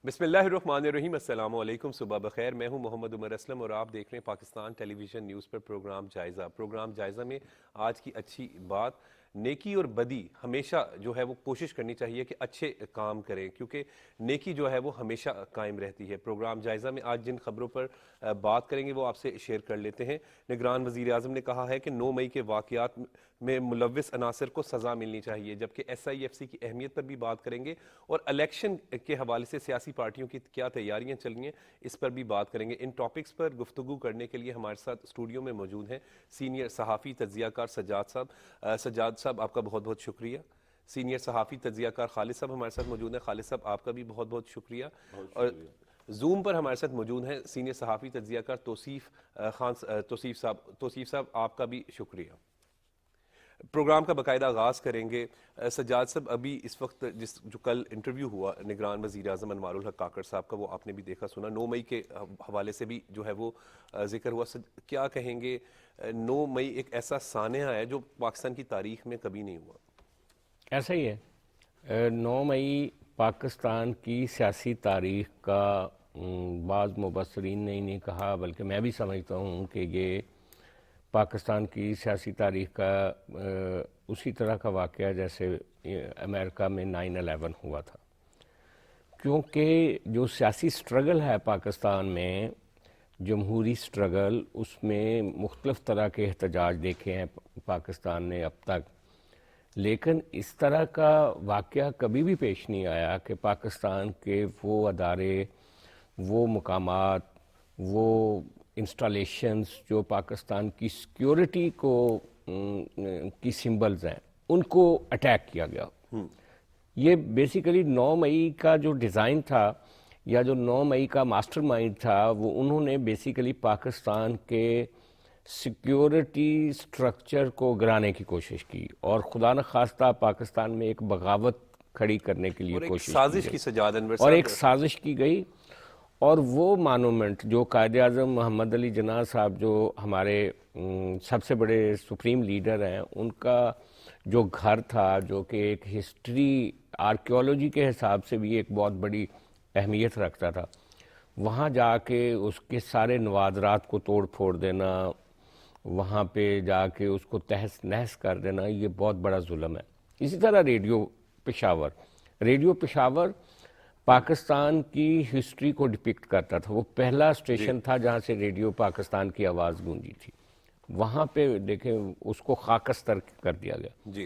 بسم اللہ الرحمن الرحیم، السلام علیکم، صبح بخیر۔ میں ہوں محمد عمر اسلم اور آپ دیکھ رہے ہیں پاکستان ٹیلی ویژن نیوز پر پروگرام جائزہ میں آج کی اچھی بات، نیکی اور بدی ہمیشہ جو ہے وہ کوشش کرنی چاہیے کہ اچھے کام کریں، کیونکہ نیکی جو ہے وہ ہمیشہ قائم رہتی ہے۔ پروگرام جائزہ میں آج جن خبروں پر بات کریں گے وہ آپ سے شیئر کر لیتے ہیں۔ نگران وزیر اعظم نے کہا ہے کہ 9 مئی کے واقعات میں ملوث عناصر کو سزا ملنی چاہیے، جبکہ ایس آئی ایف سی کی اہمیت پر بھی بات کریں گے اور الیکشن کے حوالے سے سیاسی پارٹیوں کی کیا تیاریاں چل رہی ہیں اس پر بھی بات کریں گے۔ ان ٹاپکس پر گفتگو کرنے کے لیے ہمارے ساتھ اسٹوڈیو میں موجود ہیں سینئر صحافی تجزیہ کار سجاد صاحب، آپ کا بہت بہت شکریہ۔ سینئر صحافی تجزیہ کار خالد صاحب ہمارے ساتھ موجود ہیں، خالد صاحب آپ کا بھی بہت بہت شکریہ۔ اور زوم پر ہمارے ساتھ موجود ہیں سینئر صحافی تجزیہ کار توصیف صاحب آپ کا بھی شکریہ۔ پروگرام کا باقاعدہ آغاز کریں گے۔ سجاد صاحب، ابھی اس وقت جو کل انٹرویو ہوا نگران وزیر اعظم انوار الحق کاکڑ صاحب کا، وہ آپ نے بھی دیکھا سنا، 9 مئی کے حوالے سے بھی جو ہے وہ ذکر ہوا۔ کیا کہیں گے؟ 9 مئی ایک ایسا سانحہ ہے جو پاکستان کی تاریخ میں کبھی نہیں ہوا۔ ایسا ہی ہے۔ 9 مئی پاکستان کی سیاسی تاریخ کا بعض مبصرین نے ہی نہیں کہا، بلکہ میں بھی سمجھتا ہوں کہ یہ پاکستان کی سیاسی تاریخ کا اسی طرح کا واقعہ جیسے امریکہ میں 9/11 ہوا تھا، کیونکہ جو سیاسی سٹرگل ہے پاکستان میں، جمہوری سٹرگل، اس میں مختلف طرح کے احتجاج دیکھے ہیں پاکستان نے اب تک، لیکن اس طرح کا واقعہ کبھی بھی پیش نہیں آیا کہ پاکستان کے وہ ادارے، وہ مقامات، وہ انسٹالیشنز جو پاکستان کی سیکیورٹی کی سمبلز ہیں، ان کو اٹیک کیا گیا۔ یہ بیسیکلی 9 مئی کا جو ڈیزائن تھا یا جو 9 مئی کا ماسٹر مائنڈ تھا، وہ انہوں نے بیسیکلی پاکستان کے سیکیورٹی سٹرکچر کو گرانے کی کوشش کی اور خدا نخواستہ پاکستان میں ایک بغاوت کھڑی کرنے کے لیے کوشش کی سازش کی سجاد انور اور صاحب، ایک سازش کی گئی۔ اور وہ مانومنٹ جو قائد اعظم محمد علی جناح صاحب، جو ہمارے سب سے بڑے سپریم لیڈر ہیں، ان کا جو گھر تھا، جو کہ ایک ہسٹری آرکیولوجی کے حساب سے بھی ایک بہت بڑی اہمیت رکھتا تھا، وہاں جا کے اس کے سارے نوادرات کو توڑ پھوڑ دینا، وہاں پہ جا کے اس کو تہس نہس کر دینا، یہ بہت بڑا ظلم ہے۔ اسی طرح ریڈیو پشاور پاکستان کی ہسٹری کو ڈپکٹ کرتا تھا، وہ پہلا اسٹیشن تھا جہاں سے ریڈیو پاکستان کی آواز گونجی تھی۔ وہاں پہ دیکھیں اس کو خاکستر کر دیا گیا۔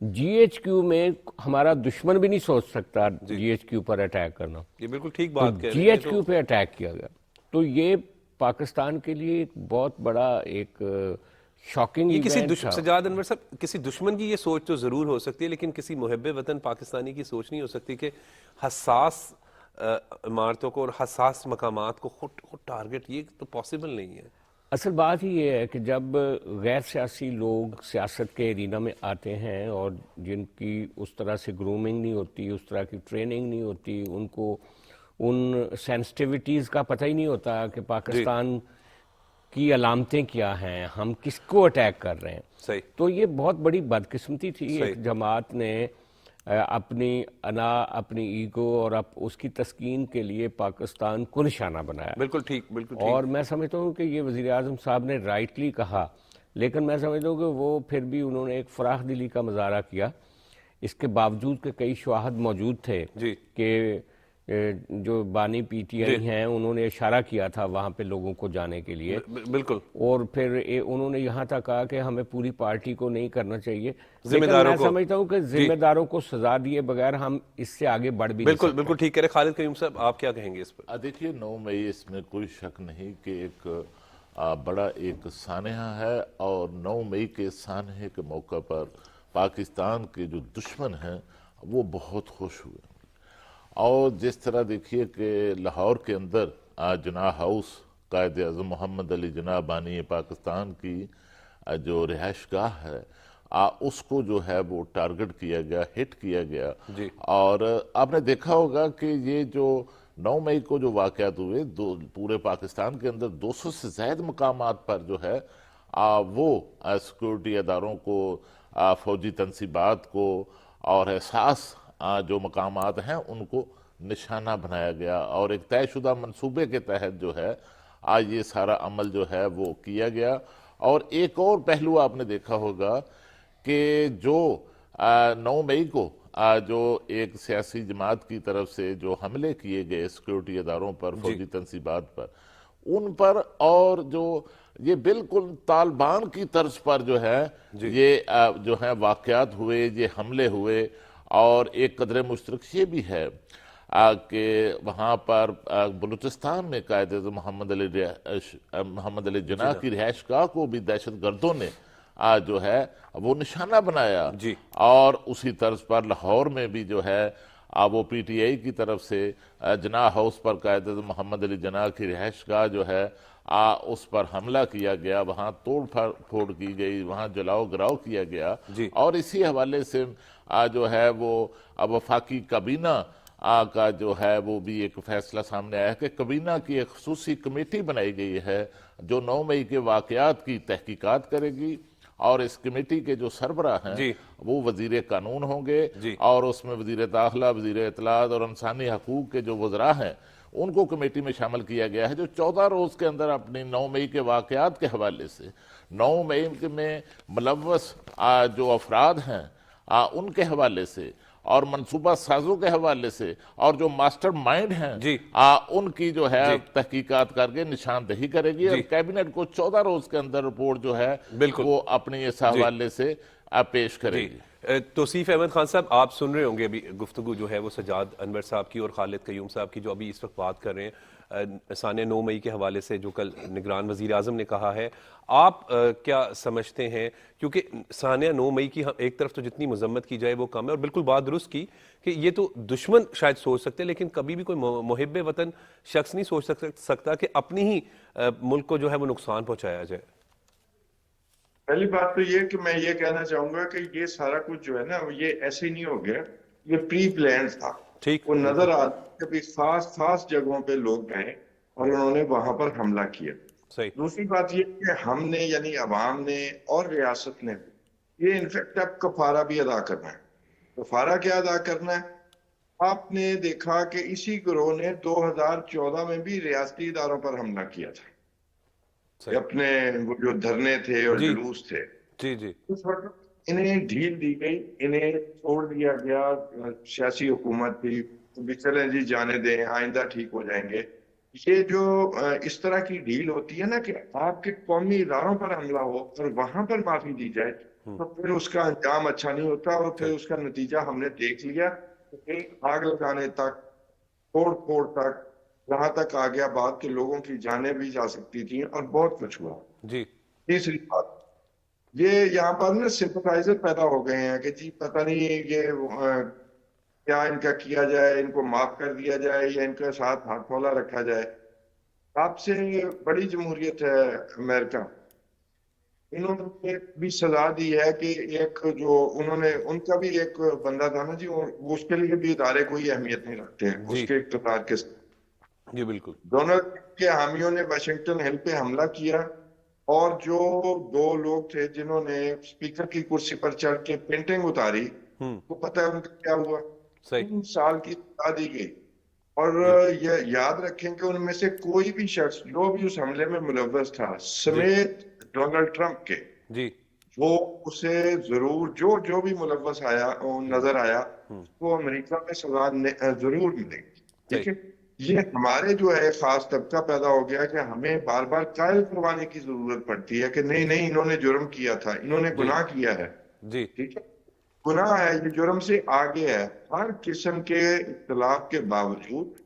جی ایچ کیو میں ہمارا دشمن بھی نہیں سوچ سکتا جی ایچ کیو پر اٹیک کرنا، یہ بالکل ٹھیک بات کہہ رہے ہیں۔ جی ایچ کیو پہ اٹیک کیا گیا، تو یہ پاکستان کے لیے ایک بہت بڑا ایک شاکنگ ایونٹ تھا۔ سجاد انور صاحب، کسی دشمن کی یہ سوچ تو ضرور ہو سکتی ہے، لیکن کسی محب وطن پاکستانی کی سوچ نہیں ہو سکتی کہ حساس عمارتوں کو اور حساس مقامات کو خود ٹارگٹ، یہ تو پاسبل نہیں ہے۔ اصل بات ہی یہ ہے کہ جب غیر سیاسی لوگ سیاست کے ایرینا میں آتے ہیں اور جن کی اس طرح سے گرومنگ نہیں ہوتی، اس طرح کی ٹریننگ نہیں ہوتی، ان کو ان سینسٹیوٹیز کا پتہ ہی نہیں ہوتا کہ پاکستان کی علامتیں کیا ہیں، ہم کس کو اٹیک کر رہے ہیں، تو یہ بہت بڑی بدقسمتی تھی۔ ایک جماعت نے اپنی انا، اپنی ایگو اور اس کی تسکین کے لیے پاکستان کو نشانہ بنایا۔ بالکل ٹھیک۔ اور میں سمجھتا ہوں کہ یہ وزیر اعظم صاحب نے رائٹلی کہا، لیکن میں سمجھتا ہوں کہ وہ پھر بھی انہوں نے ایک فراخ دلی کا مظاہرہ کیا، اس کے باوجود کہ کئی شواہد موجود تھے کہ جو بانی پی ٹی آئی ہیں انہوں نے اشارہ کیا تھا وہاں پہ لوگوں کو جانے کے لیے، بالکل، اور پھر انہوں نے یہاں تک کہا کہ ہمیں پوری پارٹی کو نہیں کرنا چاہیے، لیکن میں سمجھتا ہوں کہ ذمہ داروں کو سزا دیے بغیر ہم اس سے آگے بڑھ بھی نہیں سکتے۔ بالکل ٹھیک کہہ رہے خالد قیوم صاحب، آپ کیا کہیں گے اس پر؟ دیکھیے 9 مئی، اس میں کوئی شک نہیں کہ ایک بڑا ایک سانحہ ہے، اور 9 مئی کے سانحے کے موقع پر پاکستان کے جو دشمن ہیں وہ بہت خوش ہوئے۔ اور جس طرح دیکھیے کہ لاہور کے اندر جناح ہاؤس، قائد اعظم محمد علی جناح بانی پاکستان کی جو رہائش گاہ ہے، اس کو جو ہے وہ ٹارگٹ کیا گیا، ہٹ کیا گیا۔ اور آپ نے دیکھا ہوگا کہ یہ جو 9 مئی کو جو واقعات ہوئے، پورے پاکستان کے اندر 200 سے زائد مقامات پر جو ہے وہ سیکورٹی اداروں کو، فوجی تنصیبات کو اور احساس جو مقامات ہیں ان کو نشانہ بنایا گیا، اور ایک طے شدہ منصوبے کے تحت جو ہے آج یہ سارا عمل جو ہے وہ کیا گیا۔ اور ایک اور پہلو آپ نے دیکھا ہوگا کہ جو 9 مئی کو جو ایک سیاسی جماعت کی طرف سے جو حملے کیے گئے سیکورٹی اداروں پر، فوجی تنصیبات پر، ان پر، اور جو یہ بالکل طالبان کی طرز پر جو ہے یہ جو ہے واقعات ہوئے، یہ حملے ہوئے، اور ایک قدر مشترک یہ بھی ہے کہ وہاں پر بلوچستان میں قائد اعظم محمد علی جناح کی رہائش گاہ کو بھی دہشت گردوں نے جو ہے وہ نشانہ بنایا، اور اسی طرز پر لاہور میں بھی جو ہے وہ پی ٹی آئی کی طرف سے جناح ہاؤس پر قائد اعظم محمد علی جناح کی رہائش گاہ جو ہے اس پر حملہ کیا گیا، وہاں توڑ پھوڑ کی گئی، وہاں جلاؤ گراؤ کیا گیا، اور اسی حوالے سے جو ہے وہ وفاقی کابینہ کا جو ہے وہ بھی ایک فیصلہ سامنے آیا کہ کابینہ کی ایک خصوصی کمیٹی بنائی گئی ہے جو 9 مئی کے واقعات کی تحقیقات کرے گی، اور اس کمیٹی کے جو سربراہ ہیں وہ وزیر قانون ہوں گے، اور اس میں وزیر داخلہ، وزیر اطلاعات اور انسانی حقوق کے جو وزراء ہیں ان کو کمیٹی میں شامل کیا گیا ہے، جو 14 روز کے اندر اپنی 9 مئی کے واقعات کے حوالے سے 9 مئی میں ملوث جو افراد ہیں ان کے حوالے سے، اور منصوبہ سازوں کے حوالے سے، اور جو ماسٹر مائنڈ ہیں ان کی جو ہے تحقیقات کر کے نشاندہی کرے گی، اور کیبنٹ کو 14 روز کے اندر رپورٹ جو ہے وہ اپنی اس حوالے سے پیش کرے گی۔ توصیف احمد خان صاحب، آپ سن رہے ہوں گے ابھی گفتگو جو ہے وہ سجاد انور صاحب کی اور خالد قیوم صاحب کی، جو ابھی اس وقت بات کر رہے ہیں سانیہ 9 مئی کے حوالے سے جو کل نگران وزیر اعظم نے کہا ہے۔ آپ کیا سمجھتے ہیں؟ کیونکہ سانیہ 9 مئی کی ایک طرف تو جتنی مذمت کی جائے وہ کم ہے، اور بالکل بات درست کی کہ یہ تو دشمن شاید سوچ سکتے، لیکن کبھی بھی کوئی محب وطن شخص نہیں سوچ سکتا کہ اپنی ہی ملک کو جو ہے وہ نقصان پہنچایا جائے۔ پہلی بات تو یہ کہ میں یہ کہنا چاہوں گا کہ یہ سارا کچھ جو ہے نا یہ ایسے نہیں ہو گیا، یہ پری پلان تھا۔ وہ نظر آتا کہ خاص جگہوں پہ لوگ گئے اور انہوں نے وہاں پر حملہ کیا۔ دوسری بات یہ کہ ہم نے یعنی عوام نے اور ریاست نے یہ انفیکٹ اب کفارہ بھی ادا کرنا ہے۔ کفارہ کیا ادا کرنا ہے؟ آپ نے دیکھا کہ اسی گروہ نے 2014 میں بھی ریاستی اداروں پر حملہ کیا تھا، اپنے وہ جو دھرنے تھے اور جلوس تھے، اس وقت انہیں ڈھیل دی گئی، انہیں چھوڑ دیا گیا، سیاسی حکومت تھی بھی چلیں جی جانے دیں، آئندہ ٹھیک ہو جائیں گے۔ یہ جو اس طرح کی ڈھیل ہوتی ہے نا کہ آپ کے قومی اداروں پر حملہ ہو اور وہاں پر معافی دی جائے، تو پھر اس کا انجام اچھا نہیں ہوتا، اور پھر اس کا نتیجہ ہم نے دیکھ لیا کہ آگ لگانے تک، توڑ پھوڑ تک، یہاں تک آ گیا بات کہ لوگوں کی جانیں بھی جا سکتی تھیں اور بہت کچھ ہوا۔ تیسری بات یہ یہاں پر نا سمپتھائزر پیدا ہو گئے ہیں کہ جی پتہ نہیں یہ کیا ان کا کیا جائے، ان کو معاف کر دیا جائے یا ان کے ساتھ ہاتھ تھولا رکھا جائے۔ آپ سے بڑی جمہوریت ہے امریکہ، انہوں نے بھی سزا دی ہے کہ ایک جو انہوں نے ان کا بھی ایک بندہ تھا نا جی، اس کے لیے بھی ادارے کوئی اہمیت نہیں رکھتے ہیں اس کے اقتدار کے ساتھ۔ جی بالکل۔ ڈونلڈ ٹرمپ کے حامیوں نے واشنگٹن ہل پہ حملہ کیا، اور جو 2 لوگ تھے جنہوں نے اسپیکر کی کرسی پر چڑھ کے پینٹنگ اتاری، وہ پتہ ہے ان کا کیا ہوا؟ 3 سال کی سزا دی گئی۔ اور یہ یاد رکھیں کہ ان میں سے کوئی بھی شخص جو بھی اس حملے میں ملوث تھا سمیت ڈونلڈ ٹرمپ کے، وہ اسے ضرور جو بھی ملوث آیا نظر آیا وہ امریکہ میں سزا ضرور ملے گی۔ ٹھیک ہے، یہ ہمارے جو ہے خاص طبقہ پیدا ہو گیا کہ ہمیں بار بار قائل کروانے کی ضرورت پڑتی ہے کہ نہیں انہوں نے جرم کیا تھا، انہوں نے گناہ کیا ہے۔ ٹھیک ہے، گناہ ہے، یہ جرم سے آگے ہے۔ ہر قسم کے اختلاف کے باوجود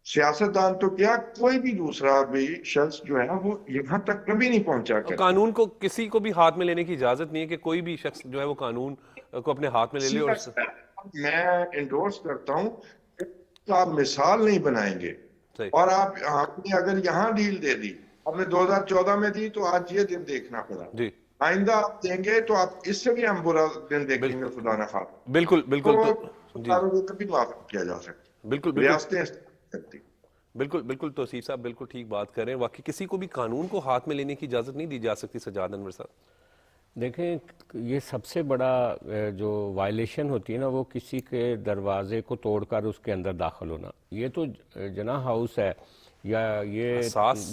سیاستدان تو کیا کوئی بھی دوسرا بھی شخص جو ہے وہ یہاں تک کبھی نہیں پہنچا کرتا۔ قانون کو کسی کو بھی ہاتھ میں لینے کی اجازت نہیں ہے کہ کوئی بھی شخص جو ہے وہ قانون کو اپنے ہاتھ میں لے لے۔ اور میں انڈورس کرتا ہوں کہ آپ مثال نہیں بنائیں گے، اور آپ نے اگر یہاں ڈیل دے دی، آپ نے 2014 میں دی، تو آج یہ دن دیکھنا پڑا۔ آئندہ آپ دیں گے تو آپ اس سے بھی ہم برا دن دیکھیں گے، خدا نہ خواستہ۔ بالکل کبھی معاف کیا جا سکتا، بالکل ریاستیں کرتی۔ بالکل توصیف صاحب بالکل ٹھیک بات کر رہے ہیں۔ واقعی کسی کو بھی قانون کو ہاتھ میں لینے کی اجازت نہیں دی جا سکتی۔ سجاد انور صاحب دیکھیں یہ سب سے بڑا جو وائلیشن ہوتی ہے نا وہ کسی کے دروازے کو توڑ کر اس کے اندر داخل ہونا. یہ تو جناح ہاؤس ہے یا یہ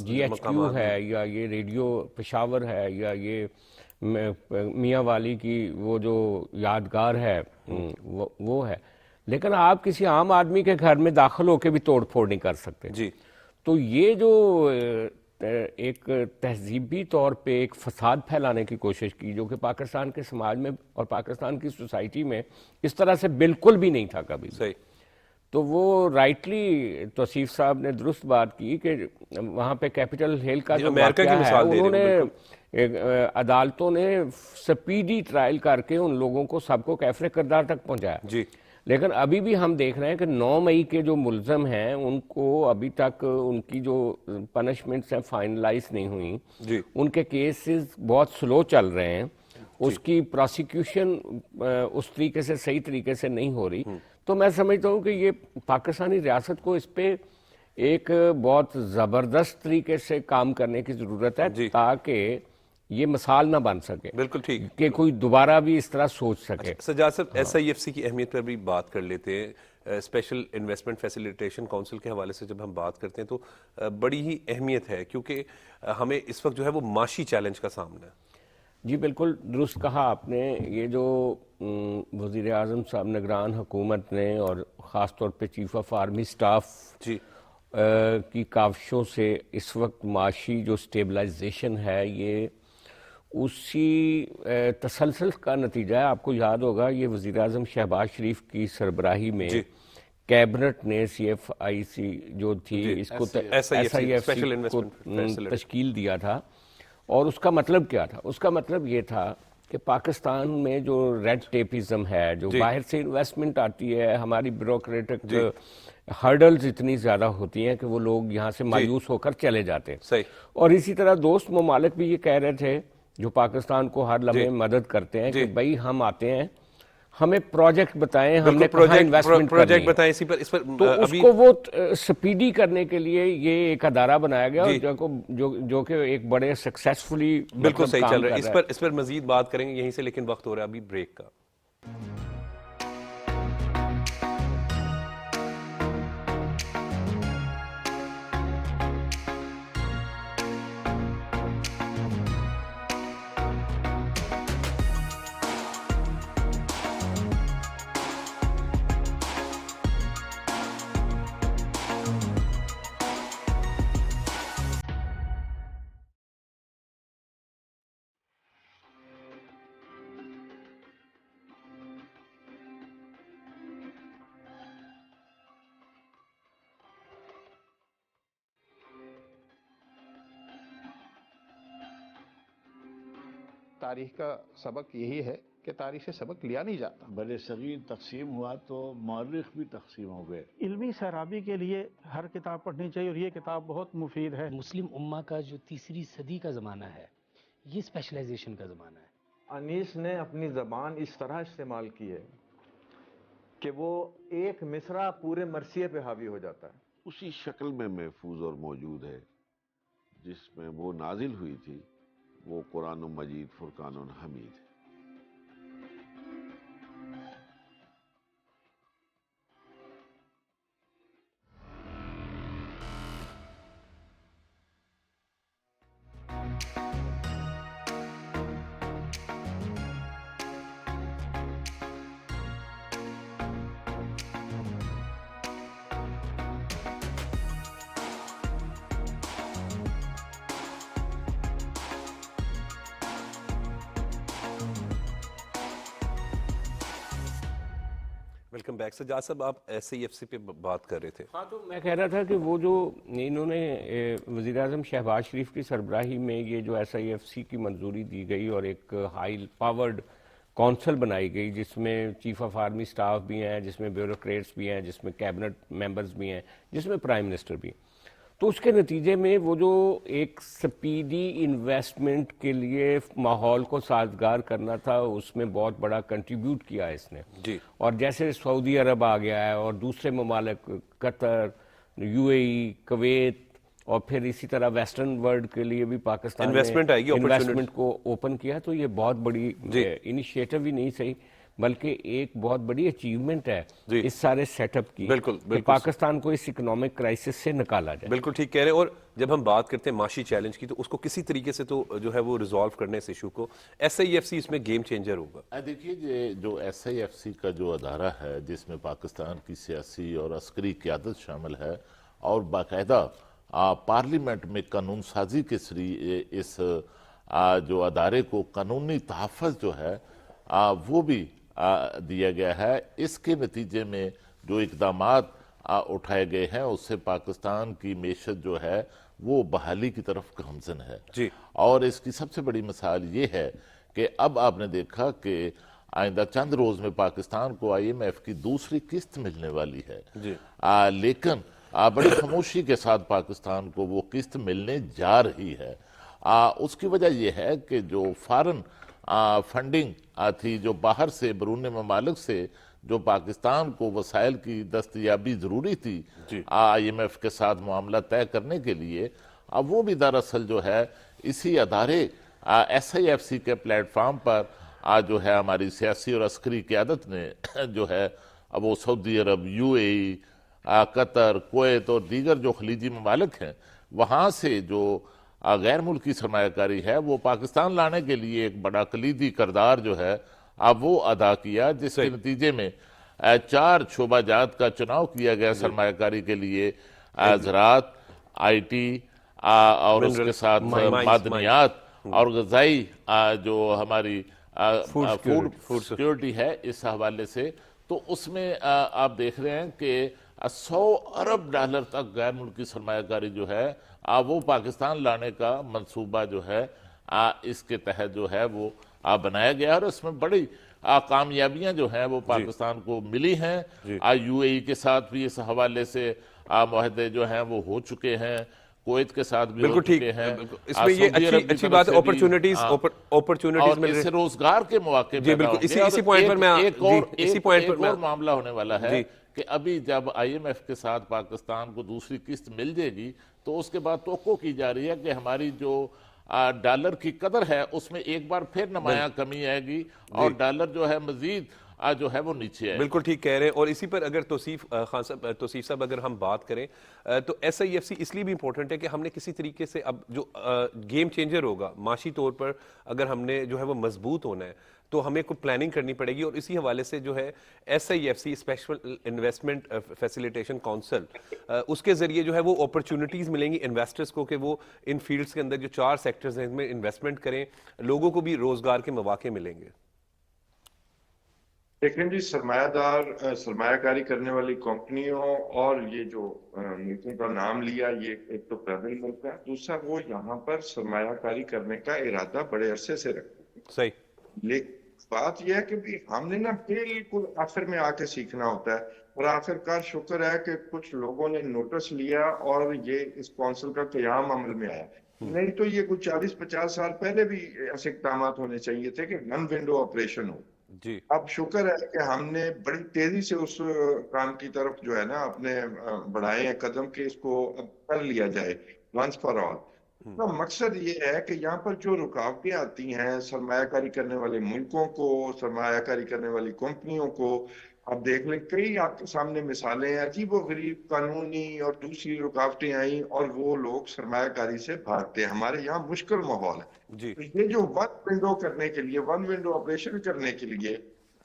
جی ایچ کیو ہے یا یہ ریڈیو پشاور ہے یا یہ میاں والی کی وہ جو یادگار ہے وہ ہے, لیکن آپ کسی عام آدمی کے گھر میں داخل ہو کے بھی توڑ پھوڑ نہیں کر سکتے. جی تو یہ جو ایک تہذیبی طور پہ ایک فساد پھیلانے کی کوشش کی جو کہ پاکستان کے سماج میں اور پاکستان کی سوسائٹی میں اس طرح سے بالکل بھی نہیں تھا کبھی. صحیح. تو وہ رائٹلی توصیف صاحب نے درست بات کی کہ وہاں پہ کیپٹل ہل کا جو واقعہ ہے انہوں نے عدالتوں نے سپیڈی ٹرائل کر کے ان لوگوں کو سب کو کیفر کردار تک پہنچایا. جی لیکن ابھی بھی ہم دیکھ رہے ہیں کہ 9 مئی کے جو ملزم ہیں ان کو ابھی تک ان کی جو پنشمنٹس ہیں فائنلائز نہیں ہوئیں. جی ان کے کیسز بہت سلو چل رہے ہیں, اس کی پروسیکیوشن اس طریقے سے صحیح طریقے سے نہیں ہو رہی. تو میں سمجھتا ہوں کہ یہ پاکستانی ریاست کو اس پہ ایک بہت زبردست طریقے سے کام کرنے کی ضرورت ہے تاکہ یہ مثال نہ بن سکے. بالکل ٹھیک. کہ کوئی دوبارہ بھی اس طرح سوچ سکے. سجاد صاحب ایس آئی ایف سی کی اہمیت پر بھی بات کر لیتے ہیں. اسپیشل انویسٹمنٹ فیسیلیٹیشن کونسل کے حوالے سے جب ہم بات کرتے ہیں تو بڑی ہی اہمیت ہے کیونکہ ہمیں اس وقت جو ہے وہ معاشی چیلنج کا سامنا ہے. جی بالکل درست کہا آپ نے. یہ جو وزیر اعظم صاحب نگران حکومت نے اور خاص طور پہ چیف آف آرمی سٹاف جی کی کاوشوں سے اس وقت معاشی جو سٹیبلائزیشن ہے یہ اسی تسلسل کا نتیجہ ہے. آپ کو یاد ہوگا یہ وزیر اعظم شہباز شریف کی سربراہی میں کیبنٹ نے سی ایف آئی سی جو تھی اس کو ایس آئی ایف سی کو تشکیل دیا تھا. اور اس کا مطلب کیا تھا؟ اس کا مطلب یہ تھا کہ پاکستان میں جو ریڈ ٹیپزم ہے, جو باہر سے انویسٹمنٹ آتی ہے, ہماری بیوروکریٹک ہرڈلز اتنی زیادہ ہوتی ہیں کہ وہ لوگ یہاں سے مایوس ہو کر چلے جاتے ہیں. اور اسی طرح دوست ممالک بھی یہ کہہ رہے تھے جو پاکستان کو ہر لمحے مدد کرتے ہیں کہ بھائی ہم آتے ہیں, ہمیں پروجیکٹ بتائیں, ہم نے کہاں انویسٹمنٹ کرنی ہے. تو اس کو وہ سپیڈی کرنے کے لیے یہ ایک ادارہ بنایا گیا جو کہ ایک بڑے سکسیسفلی بالکل صحیح چل رہا ہے. اس پر مزید بات کریں گے یہیں سے, لیکن وقت ہو رہا ہے ابھی بریک کا. تاریخ کا سبق یہی ہے کہ تاریخ سے سبق لیا نہیں جاتا. بر صغیر تقسیم ہوا تو مورخ بھی تقسیم ہو گئے. علمی سیرابی کے لیے ہر کتاب پڑھنی چاہیے اور یہ کتاب بہت مفید ہے. مسلم امہ کا جو 3ری صدی کا زمانہ ہے یہ اسپیشلائزیشن کا زمانہ ہے. انیس نے اپنی زبان اس طرح استعمال کی ہے کہ وہ ایک مصرع پورے مرثیے پہ حاوی ہو جاتا ہے. اسی شکل میں محفوظ اور موجود ہے جس میں وہ نازل ہوئی تھی. وہ قرآن مجید فرقان حمید. Welcome back. سجاد صاحب آپ ایس آئی ایف سی پہ بات کر رہے تھے. ہاں تو میں کہہ رہا تھا کہ وہ جو انہوں نے وزیر اعظم شہباز شریف کی سربراہی میں یہ جو ایس آئی ایف سی کی منظوری دی گئی اور ایک ہائی پاورڈ کونسل بنائی گئی جس میں چیف آف آرمی سٹاف بھی ہیں, جس میں بیوروکریٹس بھی ہیں, جس میں کیبنٹ ممبرز بھی ہیں, جس میں پرائم منسٹر بھی ہیں. تو اس کے نتیجے میں وہ جو ایک سپیڈی انویسٹمنٹ کے لیے ماحول کو سازگار کرنا تھا اس میں بہت بڑا کنٹریبیوٹ کیا ہے اس نے. جی. اور جیسے سعودی عرب آ گیا ہے اور دوسرے ممالک قطر, یو اے ای, کویت اور پھر اسی طرح ویسٹرن ورلڈ کے لیے بھی پاکستان انویسٹمنٹ آئے گی، انویسٹمنٹ کو اوپن کیا، تو یہ بہت بڑی انیشیٹو ہی نہیں صحیح بلکہ ایک بہت بڑی اچیومنٹ ہے اس سارے سیٹ اپ کی، کہ پاکستان کو اس اکنامک کرائسس سے نکالا جائے۔ بالکل ٹھیک کہہ رہے ہیں۔ اور جب ہم بات کرتے ہیں معاشی چیلنج کی تو اس کو کسی طریقے سے تو جو ہے وہ ریزالو کرنے اس ایشو کو، ایس آئی ایف سی اس میں گیم چینجر ہوگا۔ دیکھیے یہ جو ایس آئی ایف سی کا جو ادارہ ہے جس میں پاکستان کی سیاسی اور عسکری قیادت شامل ہے اور باقاعدہ پارلیمنٹ میں قانون سازی کے ذریعے اس جو ادارے کو قانونی تحفظ جو ہے وہ بھی دیا گیا ہے، اس کے نتیجے میں جو اقدامات اٹھائے گئے ہیں اس سے پاکستان کی معیشت جو ہے وہ بحالی کی طرف گامزن ہے۔ اور اس کی سب سے بڑی مثال یہ ہے کہ اب آپ نے دیکھا کہ آئندہ چند روز میں پاکستان کو آئی ایم ایف کی دوسری قسط ملنے والی ہے، لیکن بڑی خاموشی کے ساتھ پاکستان کو وہ قسط ملنے جا رہی ہے۔ اس کی وجہ یہ ہے کہ جو فارن فنڈنگ تھی، جو باہر سے بیرون ممالک سے جو پاکستان کو وسائل کی دستیابی ضروری تھی آئی ایم ایف کے ساتھ معاملہ طے کرنے کے لیے، وہ بھی دراصل جو ہے اسی ادارے ایس آئی ایف سی کے پلیٹ فارم پر جو ہے ہماری سیاسی اور عسکری قیادت نے جو ہے وہ سعودی عرب، you a E, Qatar, Kuwait اور دیگر جو خلیجی ممالک ہیں وہاں سے جو غیر ملکی سرمایہ کاری ہے وہ پاکستان لانے کے لیے ایک بڑا کلیدی کردار جو ہے اب وہ ادا کیا، جس کے نتیجے میں 4 شعبہ جات کا چناؤ کیا گیا سرمایہ کاری کے لیے، زراعت، آئی ٹی اور اس کے ساتھ معدنیات اور غذائی جو ہماری فوڈ سیکیورٹی ہے اس حوالے سے۔ تو اس میں آپ دیکھ رہے ہیں کہ 100 ارب ڈالر تک غیر ملکی سرمایہ کاری جو ہے وہ پاکستان لانے کا منصوبہ جو ہے اس کے تحت جو ہے وہ بنایا گیا، اور اس میں بڑی کامیابیاں جو ہیں وہ پاکستان کو ملی ہیں۔ یو اے ای کے ساتھ بھی اس حوالے سے معاہدے جو ہیں وہ ہو چکے ہیں، کویت کے ساتھ بھی ہو چکے ہیں۔ اس میں یہ اچھی بات ہے، اپرچونٹیز مل رہے ہیں، روزگار کے مواقع پیدا ہوں گے۔ اسی پوائنٹ پر میں ایک اور معاملہ ہونے والا ہے کہ ابھی جب آئی ایم ایف کے ساتھ پاکستان کو دوسری قسط مل جائے گی تو اس کے بعد توقع کی جا رہی ہے کہ ہماری جو ڈالر کی قدر ہے اس میں ایک بار پھر نمایاں کمی آئے گی اور ڈالر جو ہے مزید جو ہے وہ نیچے ہے۔ بالکل ٹھیک کہہ رہے ہیں۔ اور اسی پر اگر توصیف صاحب اگر ہم بات کریں تو ایس آئی ایف سی اس لیے بھی امپورٹنٹ ہے کہ ہم نے کسی طریقے سے اب جو گیم چینجر ہوگا معاشی طور پر، اگر ہم نے جو ہے وہ مضبوط ہونا ہے تو ہمیں کوئی پلاننگ کرنی پڑے گی، اور اسی حوالے سے جو ہے S I F C special investment facilitation council, اس کے ذریعے جو ہے وہ اپرچونٹیز ملیں گی انویسٹرز کو کہ وہ ان فیلڈز کے اندر جو 4 سیکٹرز ہیں ان میں انویسٹمنٹ کریں، لوگوں کو بھی روزگار کے مواقع ملیں گے۔ لیکن جی سرمایہ کاری کرنے والی کمپنیوں اور یہ جو ملکوں کا نام لیا، یہ ایک تو پیدل ملک ہے، دوسرا وہ یہاں پر سرمایہ کاری کرنے کا ارادہ بڑے عرصے سے رکھتے ہیں۔ صحیح، لیکن بات یہ ہے کہ ہم نے نا بالکل آخر میں آ کے سیکھنا ہوتا ہے، اور آخرکار شکر ہے کہ کچھ لوگوں نے نوٹس لیا اور یہ اس کونسل کا قیام عمل میں آیا، نہیں تو یہ کچھ 40-50 سال پہلے بھی ایسے اقدامات ہونے چاہیے تھے کہ ون ونڈو آپریشن ہو۔ اب شکر ہے کہ ہم نے بڑی تیزی سے اس کام کی طرف جو ہے نا اپنے بڑھائے ہیں قدم کہ اس کو اب کر لیا جائے ونس فار آل۔ تو مقصد یہ ہے کہ یہاں پر جو رکاوٹیں آتی ہیں سرمایہ کاری کرنے والے ملکوں کو، سرمایہ کاری کرنے والی کمپنیوں کو، آپ دیکھ لیں کئی آپ کے سامنے مثالیں ہیں، عجیب و غریب قانونی اور دوسری رکاوٹیں آئیں اور وہ لوگ سرمایہ کاری سے بھاگتے ہیں۔ ہمارے یہاں مشکل ماحول ہے۔ یہ جو ون ونڈو کرنے کے لیے، ون ونڈو آپریشن کرنے کے لیے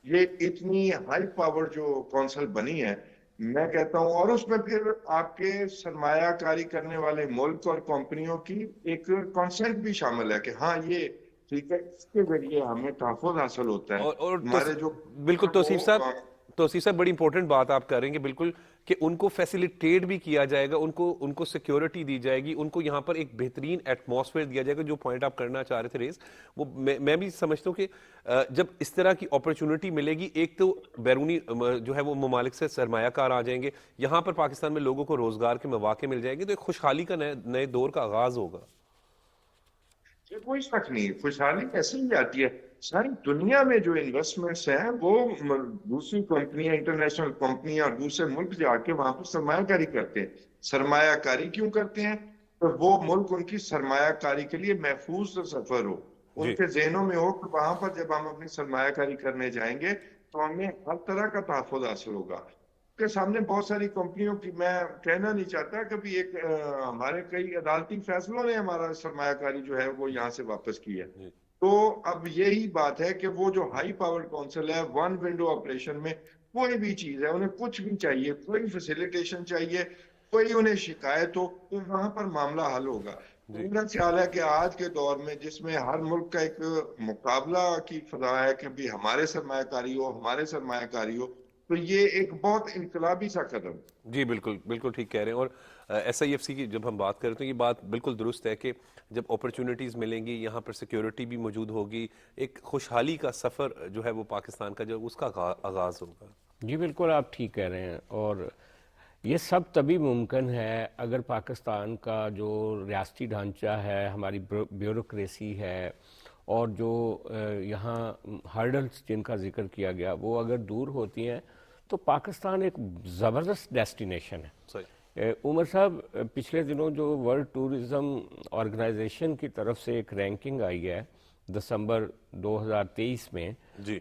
یہ اتنی ہائی پاور جو کونسل بنی ہے، میں کہتا ہوں، اور اس میں پھر آپ کے سرمایہ کاری کرنے والے ملک اور کمپنیوں کی ایک کانسنٹ بھی شامل ہے کہ ہاں یہ ٹھیک ہے، اس کے ذریعے ہمیں تحفظ حاصل ہوتا ہے۔ اور ہمارے جو بالکل توصیف صاحب بڑی امپورٹنٹ بات آپ کر رہے ہیں کہ بالکل کہ ان کو فیسیلیٹیٹ بھی کیا جائے گا، ان کو سیکیورٹی دی جائے گی، ان کو یہاں پر ایک بہترین ایٹماسفیئر دیا جائے گا۔ جو پوائنٹ آپ کرنا چاہ رہے تھے ریز، وہ میں بھی سمجھتا ہوں کہ جب اس طرح کی اپرچونٹی ملے گی، ایک تو بیرونی جو ہے وہ ممالک سے سرمایہ کار آ جائیں گے، یہاں پر پاکستان میں لوگوں کو روزگار کے مواقع مل جائیں گے، تو ایک خوشحالی کا نئے دور کا آغاز ہوگا۔ کوئی شک نہیں، خوشحالی ایسے ہی آتی ہے۔ ساری دنیا میں جو انویسٹمنٹس ہیں وہ دوسری کمپنیاں، انٹرنیشنل کمپنیاں اور دوسرے ملک جا کے وہاں پر سرمایہ کاری کرتے ہیں۔ سرمایہ کاری کیوں کرتے ہیں؟ تو وہ ملک ان کی سرمایہ کاری کے لیے محفوظ سفر ہو، ان کے ذہنوں میں ہو کہ وہاں پر جب ہم اپنی سرمایہ کاری کرنے جائیں گے تو ہمیں ہر طرح کا تحفظ حاصل ہوگا. کے سامنے بہت ساری کمپنیوں کی، میں کہنا نہیں چاہتا، کبھی ایک ہمارے کئی عدالتی فیصلوں نے ہمارا سرمایہ کاری جو ہے وہ یہاں سے واپس کی ہے. تو اب یہی بات ہے کہ وہ جو ہائی پاور کونسل ہے، ون ونڈو آپریشن میں کوئی بھی چیز ہے، انہیں کچھ بھی چاہیے، کوئی فیسیلیٹیشن چاہیے، کوئی انہیں شکایت ہو، تو وہاں پر معاملہ حل ہوگا. میرا خیال ہے کہ آج کے دور میں جس میں ہر ملک کا ایک مقابلہ کی فضا ہے کہ بھی ہمارے سرمایہ کاری ہو، ہمارے سرمایہ کاری ہو، تو یہ ایک بہت انقلابی سا قدم. جی بالکل بالکل ٹھیک کہہ رہے ہیں. اور ایس آئی ایف سی کی جب ہم بات کرتے ہیں، یہ بات بالکل درست ہے کہ جب اپرچونٹیز ملیں گی، یہاں پر سیکیورٹی بھی موجود ہوگی، ایک خوشحالی کا سفر جو ہے وہ پاکستان کا جو اس کا آغاز ہوگا. جی بالکل آپ ٹھیک کہہ رہے ہیں. اور یہ سب تبھی ممکن ہے اگر پاکستان کا جو ریاستی ڈھانچہ ہے، ہماری بیوروکریسی ہے، اور جو یہاں ہرڈلز جن کا ذکر کیا گیا وہ اگر دور ہوتی ہیں تو پاکستان ایک زبردست ڈیسٹینیشن ہے. صحیح. عمر صاحب، پچھلے دنوں جو ورلڈ ٹورزم آرگنائزیشن کی طرف سے ایک رینکنگ آئی ہے دسمبر 2023 میں،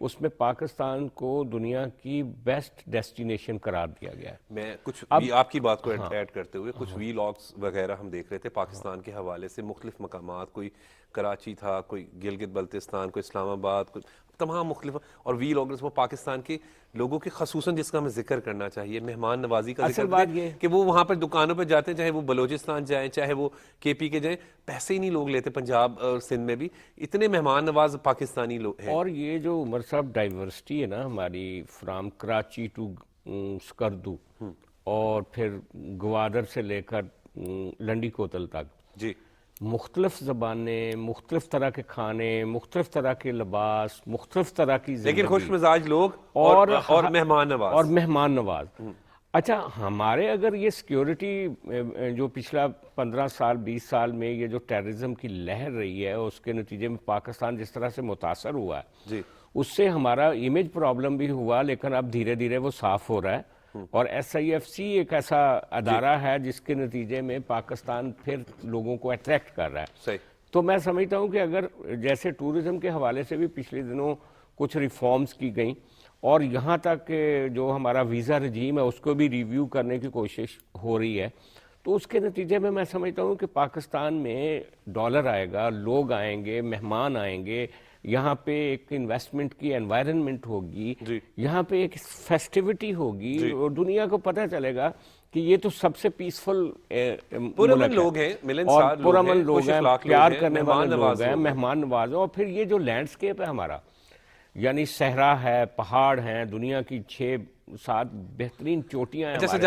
اس میں پاکستان کو دنیا کی بیسٹ ڈیسٹینیشن قرار دیا گیا ہے. میں کچھ آپ کی بات کو ایڈ کرتے ہوئے کچھ وی لاگز وغیرہ ہم دیکھ رہے تھے پاکستان کے حوالے سے، مختلف مقامات، کوئی کراچی تھا، کوئی گلگت بلتستان، کوئی اسلام آباد، کوئی تمام مختلف، اور وی لاگرز وہ پاکستان کے لوگوں کے خصوصاً جس کا ہمیں ذکر کرنا چاہیے، مہمان نوازی کا ذکر کرتے ہیں کہ وہ وہاں پر دکانوں پہ جاتے ہیں، چاہے وہ بلوچستان جائیں، چاہے وہ کے پی کے جائیں، پیسے ہی نہیں لوگ لیتے. پنجاب اور سندھ میں بھی اتنے مہمان نواز پاکستانی لوگ ہیں. اور یہ جو عمر صاحب ڈائیورسٹی ہے نا ہماری، فرام کراچی ٹو سکردو، اور پھر گوادر سے لے کر لنڈی کوتل تک، جی مختلف زبانیں، مختلف طرح کے کھانے، مختلف طرح کے لباس، مختلف طرح کی زندگی، لیکن خوش مزاج لوگ اور مہمان نواز. اچھا، ہمارے اگر یہ سیکیورٹی جو پچھلا 15 سال 20 سال میں یہ جو ٹیررزم کی لہر رہی ہے، اس کے نتیجے میں پاکستان جس طرح سے متاثر ہوا ہے، جی اس سے ہمارا امیج پرابلم بھی ہوا، لیکن اب دھیرے دھیرے وہ صاف ہو رہا ہے. اور ایس آئی ایف سی ایک ایسا ادارہ ہے جس کے نتیجے میں پاکستان پھر لوگوں کو اٹریکٹ کر رہا ہے. صحیح. تو میں سمجھتا ہوں کہ اگر جیسے ٹورزم کے حوالے سے بھی پچھلے دنوں کچھ ریفارمز کی گئیں، اور یہاں تک کہ جو ہمارا ویزا رجیم ہے اس کو بھی ریویو کرنے کی کوشش ہو رہی ہے، تو اس کے نتیجے میں سمجھتا ہوں کہ پاکستان میں ڈالر آئے گا، لوگ آئیں گے، مہمان آئیں گے، یہاں پہ ایک انویسٹمنٹ کی انوائرنمنٹ ہوگی، یہاں پہ ایک فیسٹیوٹی ہوگی، اور دنیا کو پتہ چلے گا کہ یہ تو سب سے پیسفل پرامن لوگ ہیں، اور پرامن لوگ ہیں، پیار کرنے والے لوگ ہیں، مہمان نواز. اور پھر یہ جو لینڈسکیپ ہے ہمارا، یعنی صحرا ہے، پہاڑ ہیں، دنیا کی 6-7 بہترین چوٹیاں ہیں، جیسے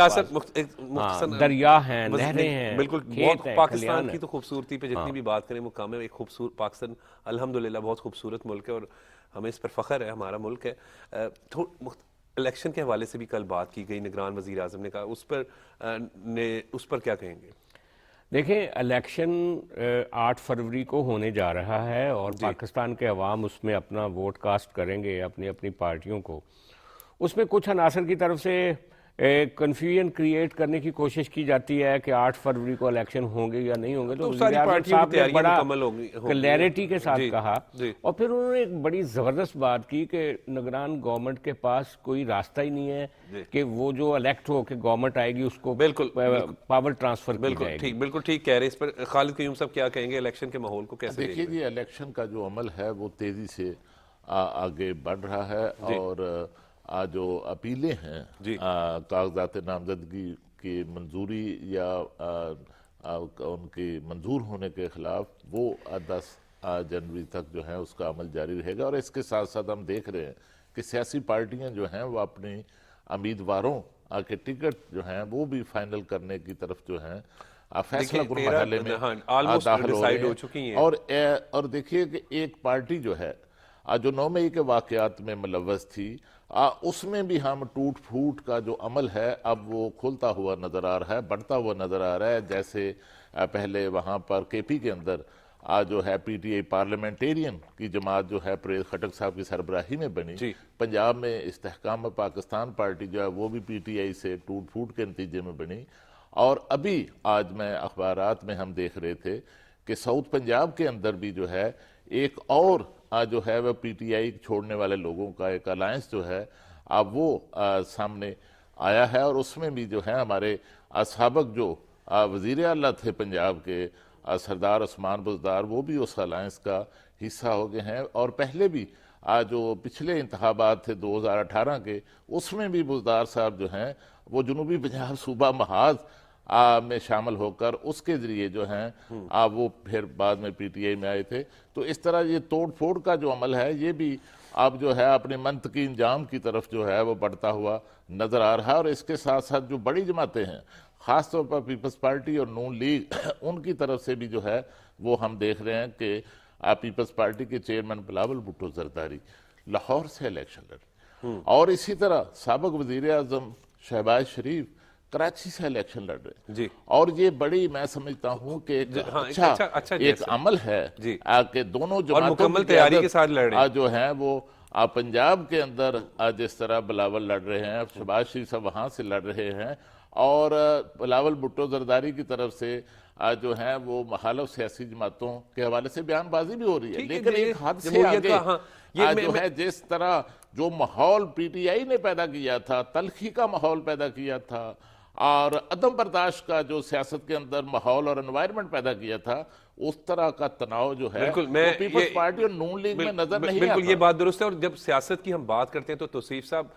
دریا ہیں، نہریں ہیں، بالکل. کھیت ہیں، پاکستان کی تو خوبصورتی پہ جتنی بھی بات کریں وہ کم ہے. ایک خوبصورت پاکستان الحمدللہ بہت خوبصورت ملک ہے، اور ہمیں اس پر فخر ہے، ہمارا ملک ہے. الیکشن کے حوالے سے بھی کل بات کی گئی، نگران وزیر اعظم نے کہا، اس پر کیا کہیں گے؟ دیکھیں، الیکشن 8 فروری کو ہونے جا رہا ہے، اور پاکستان کے عوام اس میں اپنا ووٹ کاسٹ کریں گے اپنی اپنی پارٹیوں کو. اس میں کچھ عناصر کی طرف سے کنفیوژن کریٹ کرنے کی کوشش کی جاتی ہے کہ 8 فروری کو الیکشن ہوں گے یا نہیں ہوں گے. تو ساری پارٹیوں کی تیاریاں مکمل ہوں گی، کلیئرٹی کے ساتھ کہا. اور پھر انہوں نے ایک بڑی زبردست بات کی کہ نگران گورنمنٹ کے پاس کوئی راستہ ہی نہیں ہے کہ وہ جو الیکٹ ہو کے گورنمنٹ آئے گی اس کو بالکل پاور ٹرانسفر کی جائے گی. بالکل ٹھیک کہہ رہے ہیں. اس پر خالد قیوم صاحب کیا کہیں گے، الیکشن کے ماحول کو کیسے دیکھیے؟ جی، الیکشن کا جو عمل ہے وہ تیزی سے آگے بڑھ رہا ہے، اور جو اپیلیں ہیں کاغذات نامزدگی کی منظوری یا ان کی منظور ہونے کے خلاف، وہ 10 جنوری تک جو ہے اس کا عمل جاری رہے گا. اور اس کے ساتھ ساتھ ہم دیکھ رہے ہیں کہ سیاسی پارٹیاں جو ہیں وہ اپنی امیدواروں کے ٹکٹ جو ہیں وہ بھی فائنل کرنے کی طرف جو ہیں فیصلہ کن مرحلے میں داخل ہو رہے ہیں. اور دیکھیے کہ ایک پارٹی جو ہے جو 9 مئی کے واقعات میں ملوث تھی، اس میں بھی ہم ٹوٹ پھوٹ کا جو عمل ہے اب وہ کھلتا ہوا نظر آ رہا ہے، بڑھتا ہوا نظر آ رہا ہے. جیسے پہلے وہاں پر کے پی کے اندر جو ہے پی ٹی آئی پارلیمنٹیرین کی جماعت جو ہے پریز خٹک صاحب کی سربراہی میں بنی. پنجاب میں استحکام پاکستان پارٹی جو ہے وہ بھی پی ٹی آئی سے ٹوٹ پھوٹ کے نتیجے میں بنی. اور ابھی آج میں اخبارات میں ہم دیکھ رہے تھے کہ ساؤتھ پنجاب کے اندر بھی جو ہے ایک اور جو ہے وہ پی ٹی آئی چھوڑنے والے لوگوں کا ایک الائنس جو ہے اب وہ سامنے آیا ہے، اور اس میں بھی جو ہے ہمارے سابق جو وزیر اعلیٰ تھے پنجاب کے سردار عثمان بزدار، وہ بھی اس الائنس کا حصہ ہو گئے ہیں، اور پہلے بھی جو پچھلے انتخابات تھے 2018 کے، اس میں بھی بزدار صاحب جو ہیں وہ جنوبی پنجاب صوبہ محاذ میں شامل ہو کر اس کے ذریعے جو ہیں وہ پھر بعد میں پی ٹی آئی میں آئے تھے۔ تو اس طرح یہ توڑ پھوڑ کا جو عمل ہے یہ بھی اب جو ہے اپنے منطقی انجام کی طرف جو ہے وہ بڑھتا ہوا نظر آ رہا ہے، اور اس کے ساتھ ساتھ جو بڑی جماعتیں ہیں خاص طور پر پیپلز پارٹی اور نون لیگ، ان کی طرف سے بھی جو ہے وہ ہم دیکھ رہے ہیں کہ پیپلز پارٹی کے چیئرمین بلاول بھٹو زرداری لاہور سے الیکشن لڑ رہے، اور اسی طرح سابق وزیر اعظم شہباز شریف کراچی سے الیکشن لڑ رہے ہیں، اور یہ بڑی میں سمجھتا ہوں کہ ایک اچھا ایک عمل ہے کہ دونوں جماعتوں کی تیاری کے ساتھ لڑ رہے ہیں جو ہیں وہ پنجاب کے اندر جس طرح بلاول لڑ رہے ہیں، شہباز شریف صاحب وہاں سے لڑ رہے ہیں، اور بلاول بھٹو زرداری کی طرف سے جو ہیں وہ مخالف سیاسی جماعتوں کے حوالے سے بیان بازی بھی ہو رہی ہے، لیکن ایک حد سے آگے جو ہے جس طرح جو ماحول پی ٹی آئی نے پیدا کیا تھا، تلخی کا ماحول پیدا کیا تھا، اور عدم برداشت کا جو سیاست کے اندر ماحول اور انوائرمنٹ پیدا کیا تھا، اس طرح کا تناؤ جو ہے پیپلز پارٹی اور نون لیگ میں نظر نہیں آتا۔ بالکل یہ بات درست ہے، اور جب سیاست کی ہم بات کرتے ہیں تو توصیف صاحب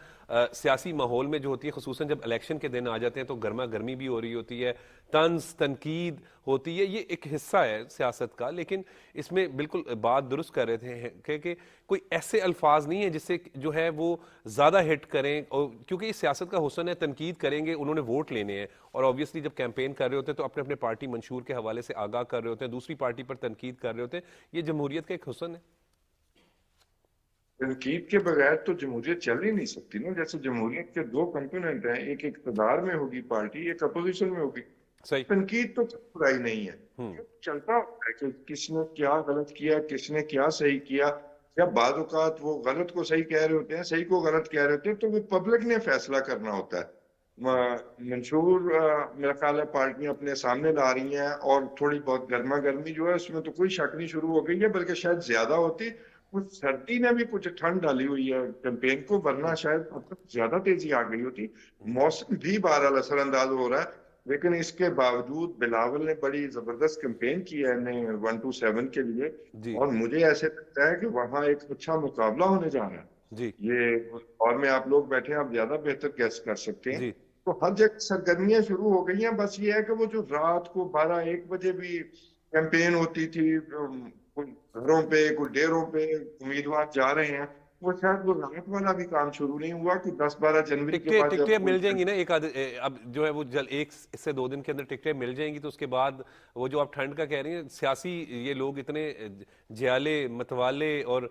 سیاسی ماحول میں جو ہوتی ہے، خصوصاً جب الیکشن کے دن آ جاتے ہیں تو گرما گرمی بھی ہو رہی ہوتی ہے، طنز تنقید ہوتی ہے، یہ ایک حصہ ہے سیاست کا، لیکن اس میں بالکل بات درست کر رہے تھے کہ کوئی ایسے الفاظ نہیں ہیں جس سے جو ہے وہ زیادہ ہٹ کریں، اور کیونکہ یہ سیاست کا حسن ہے، تنقید کریں گے، انہوں نے ووٹ لینے ہیں، اور آبویسلی جب کیمپین کر رہے ہوتے ہیں تو اپنے اپنے پارٹی منشور کے حوالے سے آگاہ کر رہے ہوتے ہیں، دوسری پارٹی پر تنقید کر رہے ہوتے ہیں، یہ جمہوریت کا ایک حسن ہے۔ تنقید کے بغیر تو جمہوریت چل ہی نہیں سکتی نا، جیسے جمہوریت کے دو کمپوننٹ ہیں، ایک اقتدار میں ہوگی پارٹی، ایک اپوزیشن میں ہوگی۔ تنقید تو برائی نہیں ہے، چلتا ہوتا ہے کہ کس نے کیا غلط کیا، کس نے کیا صحیح کیا، یا بعض اوقات وہ غلط کو صحیح کہہ رہے ہوتے ہیں، صحیح کو غلط کہہ رہے ہوتے ہیں، تو وہ پبلک نے فیصلہ کرنا ہوتا ہے۔ منشور میرا خیال ہے پارٹیاں اپنے سامنے لا رہی ہیں، اور تھوڑی بہت گرما گرمی جو ہے اس میں تو کوئی شک نہیں شروع ہو گئی ہے، بلکہ شاید زیادہ ہوتی، کچھ سردی نے بھی کچھ ٹھنڈ ڈالی ہوئی ہے کیمپین کو، ورنہ شاید زیادہ تیزی آ گئی ہوتی۔ موسم بھی بہرحال اثر انداز ہو رہا ہے، لیکن اس کے باوجود بلاول نے بڑی زبردست کیمپین کی ہے 127 کے لیے، اور مجھے ایسے لگتا ہے کہ وہاں ایک اچھا مقابلہ ہونے جا رہا ہے۔ یہ اور میں آپ لوگ بیٹھے ہیں، آپ زیادہ بہتر گیس کر سکتے ہیں، تو ہر جگہ سرگرمیاں شروع ہو گئی ہیں۔ بس یہ ہے کہ وہ جو رات کو 12-1 بجے بھی کیمپین ہوتی تھی، گھروں پہ کوئی ڈیروں پہ امیدوار جا رہے ہیں، وہ شاید وہ رات والا بھی کام شروع نہیں ہوا کہ 10-12 جنوری کے بعد ٹکٹیں مل جائیں گی نا، ایک اب جو ہے وہ ایک سے 2 دن کے اندر ٹکٹیں مل جائیں گی، تو اس کے بعد وہ جو آپ ٹھنڈ کا کہہ رہی ہیں، سیاسی یہ لوگ اتنے جیالے متوالے اور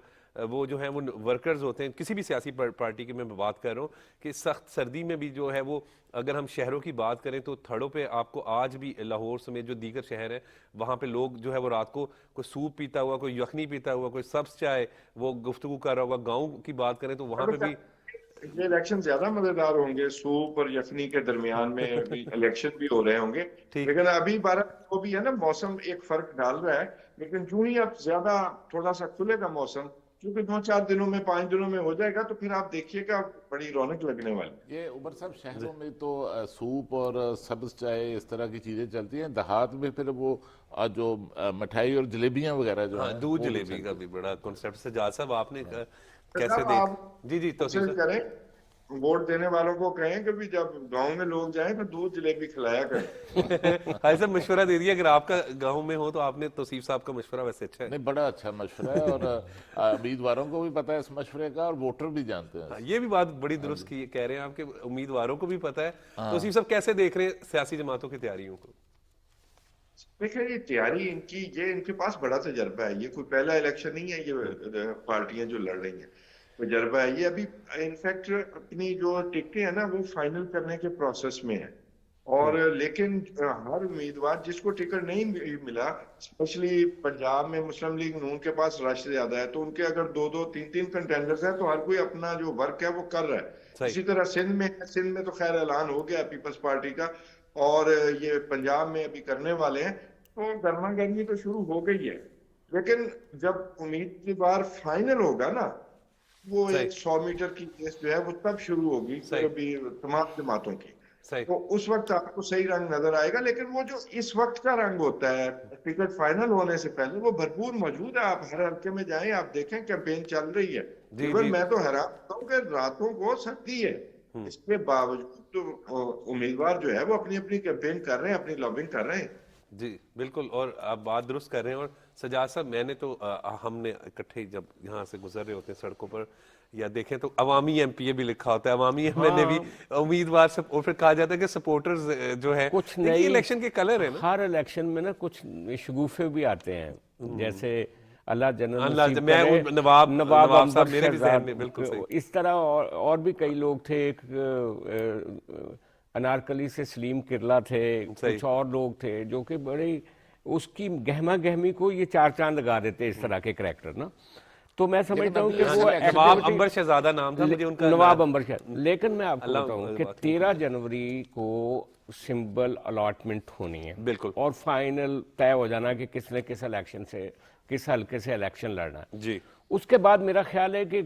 وہ جو ہیں وہ ورکرز ہوتے ہیں کسی بھی سیاسی پارٹی کی، میں بات کر رہا ہوں کہ سخت سردی میں بھی جو ہے وہ، اگر ہم شہروں کی بات کریں تو تھڑوں پہ آپ کو آج بھی لاہور سمیت جو دیگر شہر ہیں وہاں پہ لوگ جو ہے وہ رات کو کوئی سوپ پیتا ہوا، کوئی یخنی پیتا ہوا، کوئی سبز چائے وہ گفتگو کر رہا ہوگا۔ گاؤں کی بات کریں تو وہاں پہ بھی یہ الیکشن زیادہ مزیدار ہوں گے، سوپ اور یخنی کے درمیان میں الیکشن بھی ہو رہے ہوں گے، لیکن ابھی 12 کو بھی ہے نا، موسم ایک فرق ڈال رہا ہے، لیکن جو ہی اب زیادہ تھوڑا سا کھلے گا موسم، کیونکہ 2-4 دنوں میں 5 دنوں میں ہو جائے گا، تو پھر آپ دیکھیے گا بڑی رونق لگنے والی۔ یہ عمر صاحب شہروں میں تو سوپ اور سبز چائے اس طرح کی چیزیں چلتی ہیں، دیہات میں پھر وہ جو مٹھائی اور جلیبیاں وغیرہ جو ہیں، دودھ جلیبی کا بھی بڑا کنسپٹ سجاد صاحب آپ نے کیسے دیکھ جی توصیف کریں، ووٹ دینے والوں کو کہیں کہ بھی جب گاؤں میں لوگ جائیں تو دودھ جلیبی کھلایا کریں۔ ایسا مشورہ دے دیا، اگر آپ کا گاؤں میں ہو تو آپ نے توصیف صاحب کا مشورہ ویسے اچھا ہے، نہیں بڑا اچھا مشورہ ہے، اور امیدواروں کو بھی پتہ ہے اس مشورے کا، اور ووٹر بھی جانتے ہیں۔ یہ بھی بات بڑی درست کی کہہ رہے ہیں آپ، کہ امیدواروں کو بھی پتہ ہے۔ توصیف صاحب کیسے دیکھ رہے ہیں سیاسی جماعتوں کی تیاریوں کو؟ دیکھیں یہ تیاری ان کے پاس بڑا تجربہ ہے، یہ کوئی پہلا الیکشن نہیں ہے، یہ پارٹیاں جو لڑ رہی ہیں تجربہ ہے، یہ ابھی انفیکٹ اپنی جو ٹکٹیں ہیں نا وہ فائنل کرنے کے پروسیس میں ہے، اور لیکن ہر امیدوار جس کو ٹکٹ نہیں ملا، اسپیشلی پنجاب میں مسلم لیگ نون کے پاس رش زیادہ ہے، تو ان کے اگر 2-3 کنٹینڈرز ہیں تو ہر کوئی اپنا جو ورک ہے وہ کر رہا ہے۔ اسی طرح سندھ میں تو خیر اعلان ہو گیا پیپلز پارٹی کا، اور یہ پنجاب میں ابھی کرنے والے ہیں، تو گرما گرمی تو شروع ہو گئی ہے، لیکن جب امید کی بار فائنل ہوگا نا، وہ ایک 100 میٹر کی ریس جو ہے وہ تب شروع ہوگی ابھی تمام جماعتوں کی، تو اس وقت آپ کو صحیح رنگ نظر آئے گا. لیکن وہ جو اس وقت کا رنگ ہوتا ہے ٹکٹ فائنل ہونے سے پہلے، وہ بھرپور موجود ہے. آپ ہر حلقے میں جائیں، آپ دیکھیں کیمپین چل رہی ہے. میں تو حیران ہوتا ہوں کہ راتوں کو سردی ہے، اس کے باوجود امیدوار جو ہے وہ اپنی اپنی کیمپین کر رہے ہیں، اپنی لابنگ کر رہے ہیں. جی بالکل، اور آپ بات درست کر رہے ہیں. اور سجاد صاحب، میں نے تو ہم نے اکٹھے جب یہاں سے گزر رہے ہوتے ہیں سڑکوں پر، یا دیکھیں تو عوامی ایم پی اے بھی لکھا ہوتا ہے، عوامی ایم این اے بھی، امیدوار سب، اور پھر کہا جاتا ہے کہ سپورٹرز جو ہے کچھ نئی الیکشن کے کلر ہیں نا، ہر الیکشن میں نا کچھ شگوفے بھی آتے ہیں، جیسے اللہ جنرل نواب صاحب میرے بھی ذہن میں، بالکل صحیح. اس طرح اور بھی کئی لوگ تھے، ایک انارکلی سے سلیم کرلا تھے، کچھ اور لوگ تھے جو کہ بڑے اس کی گہما گہمی کو یہ چار چاند لگا دیتے اس طرح کے کریکٹر نا. تو میں سمجھتا ہوں کہ وہ نواب انبر شہزادہ نام تھا مجھے ان کا، نواب انبر شہزادہ. لیکن میں آپ کو بتاؤں کہ 13 جنوری کو سمبل الاٹمنٹ ہونی ہے بالکل، اور فائنل طے ہو جانا کہ کس نے کس الیکشن سے، کس حلقے سے الیکشن لڑنا ہے. جی اس کے بعد میرا خیال ہے کہ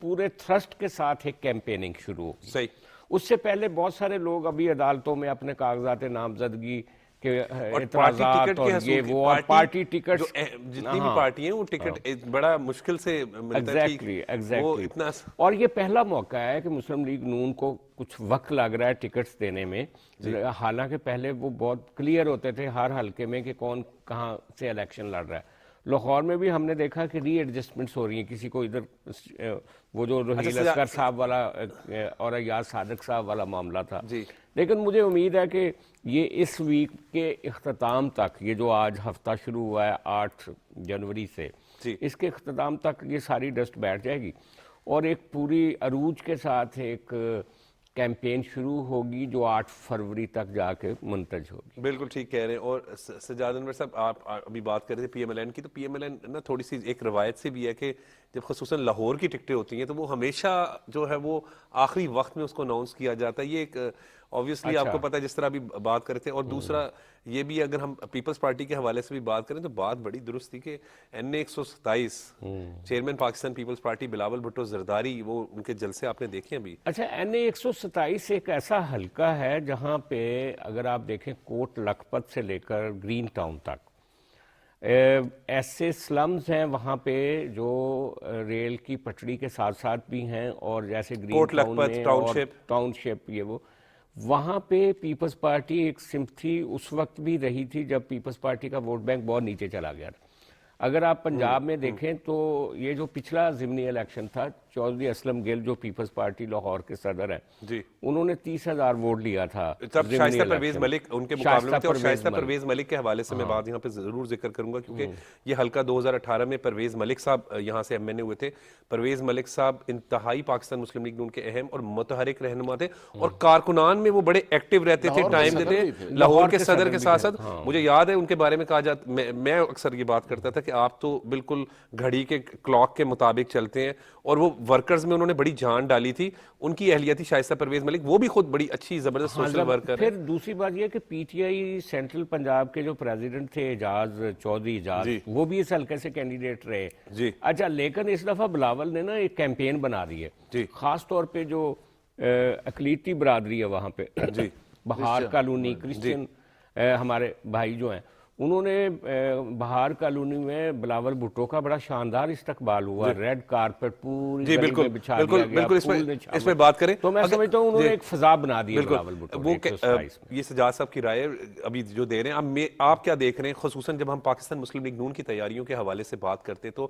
پورے تھرسٹ کے ساتھ ایک کیمپیننگ شروع ہوگی. صحیح. اس سے پہلے بہت سارے لوگ ابھی عدالتوں میں اپنے کاغذات نامزدگی کے اعتراضات اور یہ وہ، اور پارٹی ٹکٹ جتنی بھی پارٹی ہیں وہ ٹکٹ بڑا مشکل سے ملتا ہے. ایگزیکٹلی. اور یہ پہلا موقع ہے کہ مسلم لیگ نون کو کچھ وقت لگ رہا ہے ٹکٹس دینے میں، حالانکہ پہلے وہ بہت کلیئر ہوتے تھے ہر حلقے میں کہ کون کہاں سے الیکشن لڑ رہا ہے. لاہور میں بھی ہم نے دیکھا کہ ری ایڈجسٹمنٹس ہو رہی ہیں، کسی کو ادھر وہ جو رحیل اصغر صاحب والا اور ایاز صادق صاحب والا معاملہ تھا. لیکن مجھے امید ہے کہ یہ اس ویک کے اختتام تک، یہ جو آج ہفتہ شروع ہوا ہے 8 جنوری سے، اس کے اختتام تک یہ ساری ڈسٹ بیٹھ جائے گی اور ایک پوری عروج کے ساتھ ایک کیمپین شروع ہوگی جو 8 فروری تک جا کے منتج ہوگی. بالکل ٹھیک کہہ رہے ہیں. اور سجاد انور صاحب، آپ ابھی بات کر رہے تھے پی ایم ایل این کی، تو پی ایم ایل این نا تھوڑی سی ایک روایت سے بھی ہے کہ جب خصوصاً لاہور کی ٹکٹیں ہوتی ہیں تو وہ ہمیشہ جو ہے وہ آخری وقت میں اس کو اناؤنس کیا جاتا ہے. یہ ایک آبویسلی آپ کو پتہ ہے جس طرح ابھی بات کرتے ہیں. اور دوسرا یہ بھی اگر ہم پیپلز پارٹی کے حوالے سے بھی بات کریں تو بات بڑی درست تھی کہ N A 127 chairman Pakistan Peoples Party Bilawal Bhutto Zardari, وہ ان کے جلسے آپ نے دیکھے ابھی. اچھا، این اے 127 ایک ایسا حلقہ ہے جہاں پہ اگر آپ دیکھیں کوٹ لکھپت سے لے کر گرین ٹاؤن تک ایسے سلمز ہیں وہاں پہ جو ریل کی پٹڑی کے ساتھ ساتھ بھی ہیں، اور جیسے گرین ٹاؤن میں ٹاؤن شپ یہ وہ، وہاں پہ پیپلز پارٹی ایک سمپتھی اس وقت بھی رہی تھی جب پیپلز پارٹی کا ووٹ بینک بہت نیچے چلا گیا تھا. اگر آپ پنجاب میں دیکھیں تو یہ جو پچھلا ضمنی الیکشن تھا، چودھری اسلم گل جو پیپلز پارٹی لاہور کے صدر ہیں، انہوں نے 30,000 ووٹ لیا تھا. تب شائستہ پرویز ملک ان کے مقابلے میں تھے، اور شائستہ پرویز ملک کے حوالے سے میں بات یہاں پہ ضرور ذکر کروں گا کیونکہ یہ حلقہ 2018 میں پرویز ملک صاحب یہاں سے ایم این اے ہوئے تھے. پرویز ملک صاحب انتہائی پاکستان مسلم لیگ نون کے اہم اور متحرک رہنما تھے، اور کارکنان میں وہ بڑے ایکٹیو رہتے تھے، ٹائم دیتے. لاہور کے صدر کے ساتھ ساتھ مجھے یاد ہے ان کے بارے میں کہا جاتا، میں اکثر یہ بات کرتا تھا کہ آپ تو بالکل گھڑی کے کلاک کے مطابق چلتے ہیں، اور وہ ورکرز میں انہوں نے بڑی جان ڈالی تھی. ان کی اہلیت تھی شائستہ پرویز ملک، وہ بھی خود بڑی اچھی زبردست سوشل ورکر. پھر دوسری بات یہ کہ P T I central Punjab کے جو پریزیڈنٹ تھے اعجاز چودھری اعجاز، وہ بھی اس حلقے سے کینڈیڈیٹ رہے. اچھا، لیکن اس دفعہ بلاول نے نا ایک کیمپین بنا دی ہے، خاص طور پہ جو اقلیتی برادری ہے وہاں پہ، بہار کالونی کرسچن ہمارے بھائی جو ہیں، انہوں نے بہار کالونی میں بلاول بھٹو کا بڑا شاندار استقبال ہوا، ریڈ کارپٹ پوری گلی میں بچھا دیا گیا، اس پہ بات کریں تو میں سمجھتا ہوں انہوں نے ایک فضا بنا دی بلاول بھٹو. وہ یہ سجاد صاحب کی رائے ابھی جو دے رہے ہیں، آپ کیا دیکھ رہے ہیں؟ خصوصاً جب ہم پاکستان مسلم لیگ نون کی تیاریوں کے حوالے سے بات کرتے تو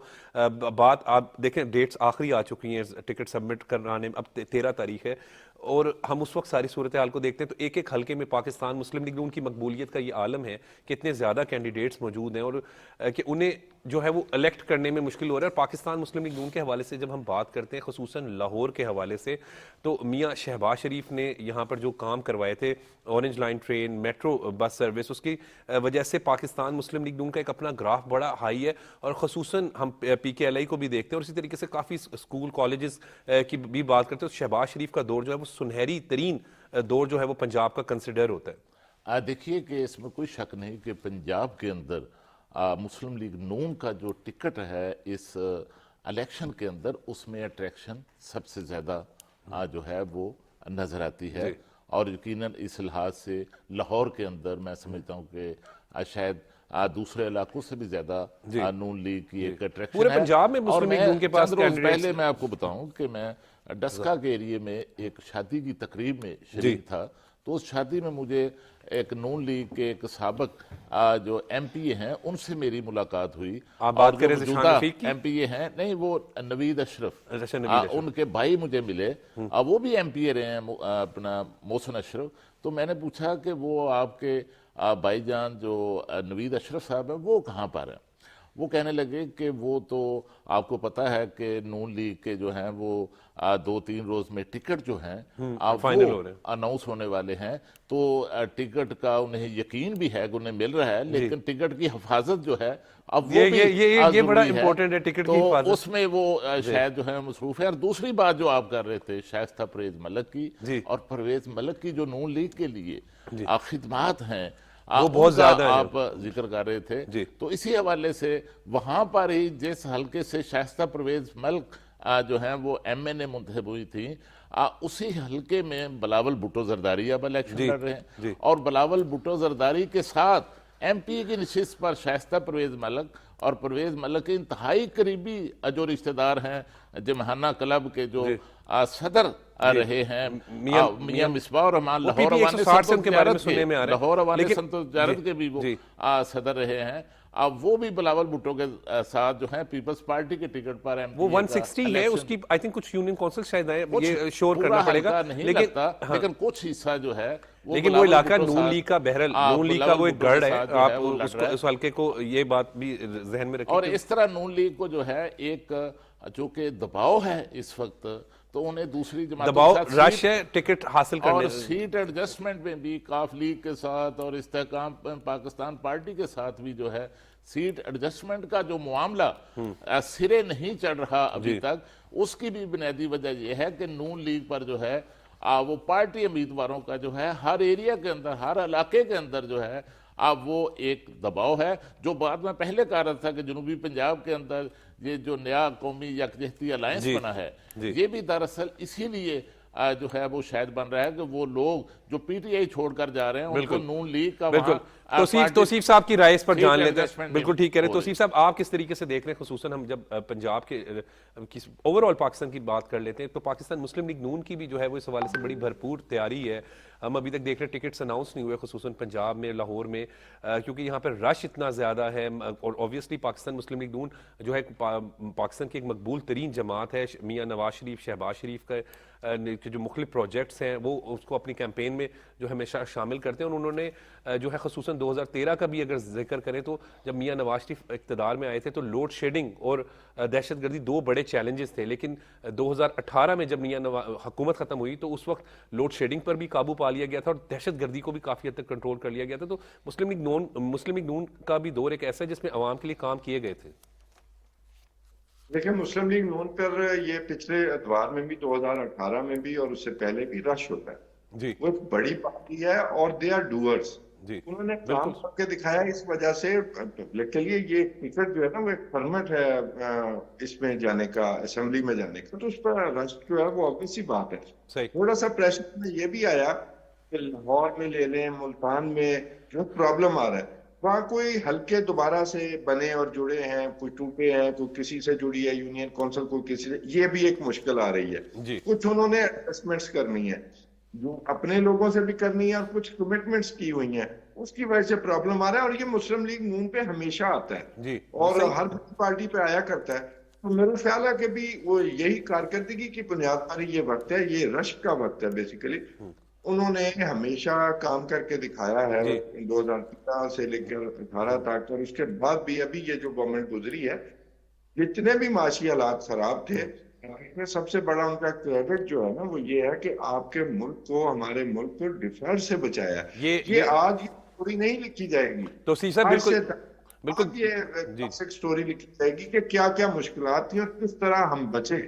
بات آپ دیکھیں، ڈیٹس آخری آ چکی ہیں ٹکٹ سبمٹ کرانے میں، اب 13 تاریخ ہے، اور ہم اس وقت ساری صورتحال کو دیکھتے ہیں تو ایک ایک حلقے میں پاکستان مسلم لیگ نون کی مقبولیت کا یہ عالم ہے کہ اتنے زیادہ کینڈیڈیٹس موجود ہیں اور کہ انہیں جو ہے وہ الیکٹ کرنے میں مشکل ہو رہا ہے. اور پاکستان مسلم لیگ نون کے حوالے سے جب ہم بات کرتے ہیں خصوصاً لاہور کے حوالے سے، تو میاں شہباز شریف نے یہاں پر جو کام کروائے تھے، orange line train, metro bus service, اس کی وجہ سے پاکستان مسلم لیگ نون کا ایک اپنا گراف بڑا ہائی ہے. اور خصوصاً ہم پی کے ایل آئی کو بھی دیکھتے ہیں، اور اسی طریقے سے کافی اسکول کالجز کی بھی بات کرتے ہیں. شہباز شریف کا دور جو ہے وہ وہ سنہری ترین دور جو ہے وہ پنجاب کا کنسیڈر ہوتا ہے؟ دیکھیے کہ اس میں کوئی شک نہیں کہ پنجاب کے اندر مسلم لیگ نون کا جو ٹکٹ ہے اس الیکشن کے اندر، اس میں اٹریکشن سب سے زیادہ جو ہے وہ نظر آتی ہے، اور یقیناً اس لحاظ سے لاہور کے اندر میں سمجھتا ہوں کہ شاید دوسرے علاقوں سے بھی زیادہ نون لیگ کی ایک اٹریکشن ہے۔ پورے پنجاب میں مسلم لیگ نون کے پاس چند روز پہلے میں آپ کو بتاؤں کہ میں ڈسکا کے ایریے میں ایک شادی کی تقریب میں شریک تھا، تو اس شادی میں مجھے ایک نون لیگ کے ایک سابق جو ایم پی اے ہیں ان سے میری ملاقات ہوئی۔ آپ بات کریں موجودہ ایم پی اے ہیں، نہیں وہ نوید اشرف، ان کے بھائی مجھے ملے، وہ بھی ایم پی اے رہے ہیں اپنا محسن اشرف، تو میں نے پوچھا کہ وہ آپ کے بھائی جان جو نوید اشرف صاحب ہیں وہ کہاں پر ہیں؟ وہ کہنے لگے کہ وہ تو آپ کو پتہ ہے کہ نون لیگ کے جو ہیں وہ 2-3 روز میں ٹکٹ جو ہیں وہ اناؤنس ہونے والے ہیں، تو ٹکٹ کا انہیں یقین بھی ہے کہ انہیں مل رہا ہے، لیکن ٹکٹ کی حفاظت جو ہے اب وہ یہ بڑا امپورٹنٹ ہے، ٹکٹ کی حفاظت، تو اس میں وہ شاید جو ہے مصروف ہے۔ اور دوسری بات جو آپ کر رہے تھے شائستہ پرویز ملک کی، اور پرویز ملک کی جو نون لیگ کے لیے خدمات ہیں وہ بہت زیادہ آپ ذکر کر رہے تھے، تو اسی حوالے سے وہاں پر ہی جس حلقے سے شائستہ پرویز ملک جو ہیں وہ ایم این اے منتخب ہوئی تھی، اسی حلقے میں بلاول بھٹو زرداری اب الیکشن لڑ رہے ہیں، اور بلاول بھٹو زرداری کے ساتھ ایم پی کی نشست پر شائستہ پرویز ملک، اور پرویز ملک کے انتہائی قریبی جو رشتہ دار ہیں جمہانہ کلب کے جو صدر رہے ہیں میاں مصباح الرحمان، لاہور عوانی سنت تجارت کے بھی وہ صدر رہے ہیں، اب وہ بھی بلاول بھٹو کے ساتھ جو ہیں پیپلز پارٹی کے ٹکٹ پر ہیں۔ وہ 160 ہے اس کی، آئی تھنک کچھ یونین کونسل شاید ہے، یہ شور کرنا پڑے گا، لیکن کچھ حصہ جو ہے لیکن وہ علاقہ نون لیگ کا، بہرحال نون لیگ کا وہ ایک گڑھ ہے، آپ اس حلقے کو یہ بات بھی ذہن میں رکھیں۔ اور اس طرح نون لیگ کو جو ہے ایک جو کہ دباؤ ہے اس وقت، تو انہیں دوسری دباؤ رش ہے ٹکٹ حاصل کرنے، اور سیٹ ایڈجسٹمنٹ میں بھی کاف لیگ کے ساتھ اور استحکام پاکستان پارٹی کے ساتھ بھی جو ہے سیٹ ایڈجسٹمنٹ کا جو معاملہ سرے نہیں چڑھ رہا ابھی تک، اس کی بھی بنیادی وجہ یہ ہے کہ نون لیگ پر جو ہے وہ پارٹی امیدواروں کا جو ہے ہر ایریا کے اندر، ہر علاقے کے اندر جو ہے اب وہ ایک دباؤ ہے، جو بعد میں پہلے کہا رہا تھا کہ جنوبی پنجاب کے اندر یہ جو نیا قومی یکجہتی الائنس بنا ہے، یہ بھی دراصل اسی لیے جو ہے وہ شاید بن رہا ہے کہ وہ لوگ جو پی ٹی آئی چھوڑ کر جا رہے ہیں ان کو نون لیگ کا توصیف صاحب کی رائے اس پر جان لیتے ہیں، بالکل ٹھیک کہہ رہے ہیں توصیف صاحب، آپ کس طریقے سے دیکھ رہے ہیں، خصوصاً ہم جب پنجاب کے اوور آل پاکستان کی بات کر لیتے ہیں تو پاکستان مسلم لیگ نون کی بھی جو ہے وہ اس حوالے سے بڑی بھرپور تیاری ہے، ہم ابھی تک دیکھ رہے ہیں ٹکٹس اناؤنس نہیں ہوئے، خصوصاً پنجاب میں، لاہور میں، کیونکہ یہاں پر رش اتنا زیادہ ہے، اور اوبویسلی پاکستان مسلم لیگ نون جو ہے پاکستان کی ایک مقبول ترین جماعت ہے، میاں نواز شریف، شہباز شریف کا جو مختلف پروجیکٹس ہیں وہ اس کو اپنی کیمپین میں جو ہمیشہ شامل کرتے ہیں، اور انہوں نے جو ہے خصوصاً 2013 کا بھی اگر ذکر کریں تو جب میاں نواز شریف اقتدار میں آئے تھے تو لوڈ شیڈنگ اور دہشت گردی دو بڑے چیلنجز تھے، لیکن 2018 میں جب میاں حکومت ختم ہوئی تو اس وقت لوڈ شیڈنگ پر بھی قابو پا لیا گیا تھا اور دہشت گردی کو بھی کافی حد تک کنٹرول کر لیا گیا تھا، تو مسلم لیگ نون کا بھی دور ایک ایسا ہے جس میں عوام کے لیے کام کیے گئے تھے۔ دیکھیں مسلم لیگ نون پر یہ پچھلے ادوار میں بھی 2018 میں بھی اور اس سے پہلے بھی رش ہوتا ہے، وہ ایک بڑی پارٹی ہے اور دے آر ڈوئرز، انہوں نے کام کر کے دکھایا، اس وجہ سے پبلک کے لیے یہ ٹکٹ جو ہے نا وہ ایک پرمٹ ہے اس میں جانے کا، اسمبلی میں جانے کا، تو اس پر رش جو ہے وہ obvious سی بات ہے۔ تھوڑا سا پریشر میں یہ بھی آیا کہ لاہور میں لے لیں، ملتان میں جو پرابلم آ رہا ہے وہاں کوئی حلقے دوبارہ سے بنے اور جڑے ہیں، کوئی ٹوٹے ہیں، کوئی کسی سے جڑی ہے یونین کونسل، کوئی کسی سے، یہ بھی ایک مشکل آ رہی ہے، کچھ انہوں نے ایڈجسٹمنٹس کرنی ہے جو اپنے لوگوں سے بھی کرنی ہے اور کچھ کمٹمنٹس کی ہوئی ہیں، اس کی وجہ سے پرابلم آ رہا ہے، اور یہ مسلم لیگ نون پہ ہمیشہ آتا ہے اور ہر پارٹی پہ آیا کرتا ہے، تو میرا خیال ہے کہ بھی وہ یہی کارکردگی کی بنیاد پر یہ وقت ہے، یہ رش کا وقت ہے بیسیکلی، انہوں نے ہمیشہ کام کر کے دکھایا ہے 2013 سے لے کر 18 تک، اور اس کے بعد بھی ابھی یہ جو گورنمنٹ گزری ہے جتنے بھی معاشی حالات خراب تھے، اس میں سب سے بڑا ان کا کریڈٹ جو ہے نا وہ یہ ہے کہ آپ کے ملک کو، ہمارے ملک کو ڈیفر سے بچایا ہے، یہ آج یہ سٹوری نہیں لکھی جائے گی، تو بالکل یہ سٹوری لکھی جائے گی کہ کیا کیا مشکلات تھیں اور کس طرح ہم بچے۔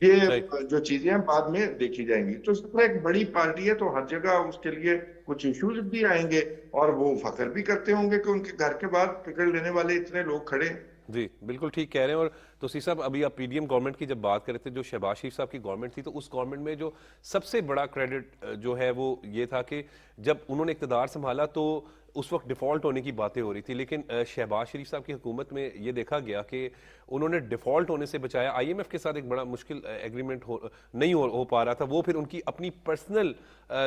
یہ جو چیزیں ہیں بعد میں دیکھی جائیں گی. تو اس طرح ایک بڑی پارٹی ہے تو ہر جگہ اس کے لیے کچھ ایشوز بھی آئیں گے اور وہ فخر بھی کرتے ہوں گے کہ ان کے گھر کے بعد ٹکٹ لینے والے اتنے لوگ کھڑے ہیں. جی بالکل ٹھیک کہہ رہے ہیں. اور توسیع صاحب ابھی آپ پی ڈی ایم گورنمنٹ کی جب بات کر رہے تھے, جو شہباز شریف صاحب کی گورنمنٹ تھی, تو اس گورنمنٹ میں جو سب سے بڑا کریڈٹ جو ہے وہ یہ تھا کہ جب انہوں نے اقتدار سنبھالا تو اس وقت ڈیفالٹ ہونے کی باتیں ہو رہی تھی, لیکن شہباز شریف صاحب کی حکومت میں یہ دیکھا گیا کہ انہوں نے ڈیفالٹ ہونے سے بچایا. آئی ایم ایف کے ساتھ ایک بڑا مشکل ایگریمنٹ نہیں ہو پا رہا تھا, وہ پھر ان کی اپنی پرسنل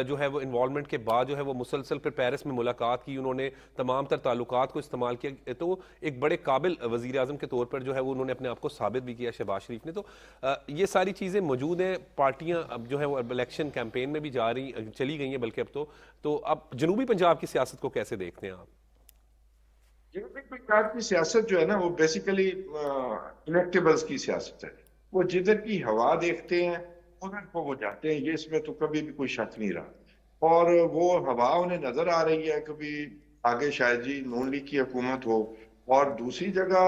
جو ہے وہ انوالومنٹ کے بعد جو ہے وہ مسلسل پھر پیرس میں ملاقات کی, انہوں نے تمام تر تعلقات کو استعمال کیا, تو ایک بڑے قابل وزیر اعظم کے طور پر جو ہے وہ انہوں نے اپنے آپ کو ثابت بھی کیا شہباز شریف نے. تو یہ ساری چیزیں موجود ہیں. پارٹیاں اب جو ہے وہ الیکشن کیمپین میں بھی چلی گئی ہیں بلکہ اب تو اب جنوبی پنجاب کی سیاست کو کیسے دیکھتے ہیں آپ؟ جنوبی پنجاب کی سیاست جو ہے نا وہ بیسیکلی الیکٹیبلز کی سیاست ہے. وہ جدھر کی ہوا دیکھتے ہیں ادھر کو وہ جاتے ہیں, یہ اس میں تو کبھی بھی کوئی شک نہیں رہا. اور وہ ہوا انہیں نظر آ رہی ہے, کبھی آگے شاید جی نون لیگ کی حکومت ہو, اور دوسری جگہ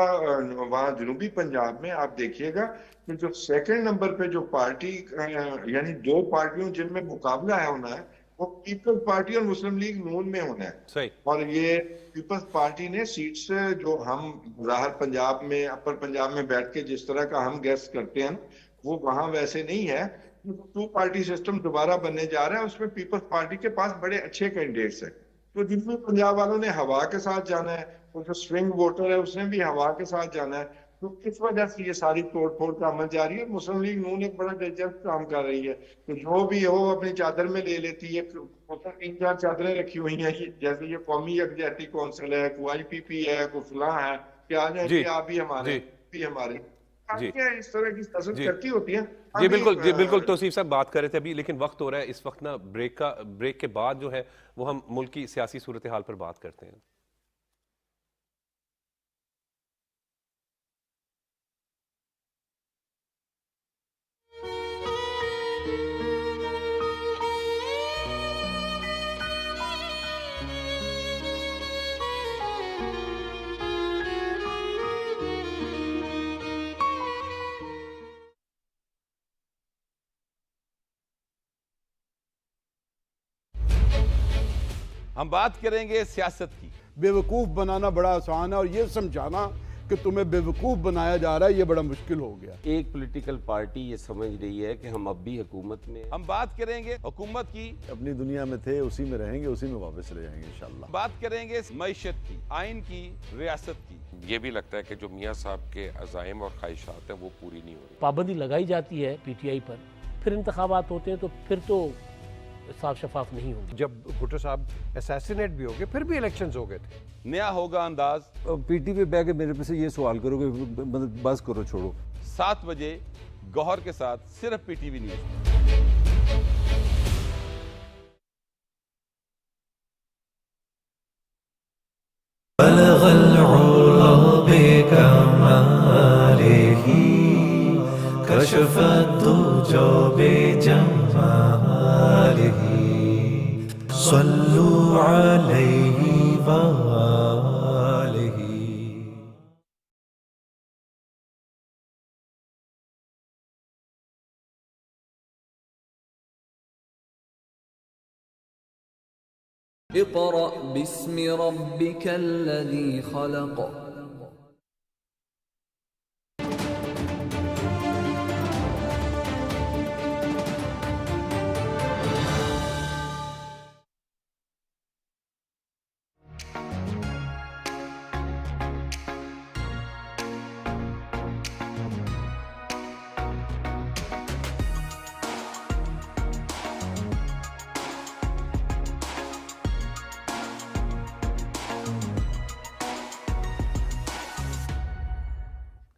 وہاں جنوبی پنجاب میں آپ دیکھیے گا کہ جو سیکنڈ نمبر پہ جو پارٹی یعنی دو پارٹیوں جن میں مقابلہ ہے ہونا ہے وہ پیپلز پارٹی اور مسلم لیگ نون میں ہونا ہے. صحیح. اور یہ پیپلز پارٹی نے سیٹس جو ہم ظاہر پنجاب میں اپر پنجاب میں بیٹھ کے جس طرح کا ہم گیس کرتے ہیں وہ وہاں ویسے نہیں ہے. ٹو پارٹی سسٹم دوبارہ بننے جا رہا ہے, اس میں پیپلز پارٹی کے پاس بڑے اچھے کینڈیڈیٹس ہیں. تو جنوبی پنجاب والوں نے ہوا کے ساتھ جانا ہے, اور جو سوئنگ ووٹر ہے اس نے بھی ہوا کے ساتھ جانا ہے. تو کس وجہ سے یہ ساری توڑ پھوڑ کا عمل جاری ہے. مسلم لیگ نون ایک بڑا دلچسپ کام کر رہی ہے کہ جو بھی ہو اپنی چادر میں لے لیتی ہے. 3-4 چادریں رکھی ہوئی ہیں, جیسے یہ قومی یکجہتی کونسل ہے, کوئی آئی پی پی ہے, کوئی فلاں ہے, کہ آ جائیں کہ آپ بھی ہمارے بھی ہمارے اس طرح کی سیاست کرتی ہوتی ہیں. جی بالکل توصیف صاحب بات کر رہے تھے ابھی, لیکن وقت ہو رہا ہے اس وقت نا بریک کے بعد جو ہے وہ ہم ملک کی سیاسی صورتحال پر بات کرتے ہیں. ہم بات کریں گے سیاست کی. بیوقوف بنانا بڑا آسان ہے اور یہ سمجھانا کہ تمہیں بیوقوف بنایا جا رہا ہے یہ بڑا مشکل ہو گیا. ایک پولیٹیکل پارٹی یہ سمجھ رہی ہے کہ ہم اب بھی حکومت میں. ہم بات کریں گے حکومت کی. اپنی دنیا میں تھے, اسی میں رہیں گے, اسی میں واپس رہ جائیں گے انشاءاللہ. بات کریں گے معیشت کی, آئین کی, ریاست کی. یہ بھی لگتا ہے کہ جو میاں صاحب کے عزائم اور خواہشات ہیں وہ پوری نہیں ہو رہی. پابندی لگائی جاتی ہے پی ٹی آئی پر, پھر انتخابات ہوتے ہیں تو پھر تو صاف شفاف نہیں ہوگی. جب بھٹو صاحب اسیسینیٹ بھی ہو گئے پھر بھی الیکشنز ہو گئے تھے. نیا ہوگا انداز. پی ٹی وی بیٹھ کے میرے پہ سے یہ سوال کرو کہ بس کرو, چھوڑو. 7 بجے گوہر کے ساتھ صرف پی ٹی وی نیوز. بلغ العلا بكماله كشف الدجى بجماله صلوا عليه وآله. اقرأ باسم ربك الذي خلق.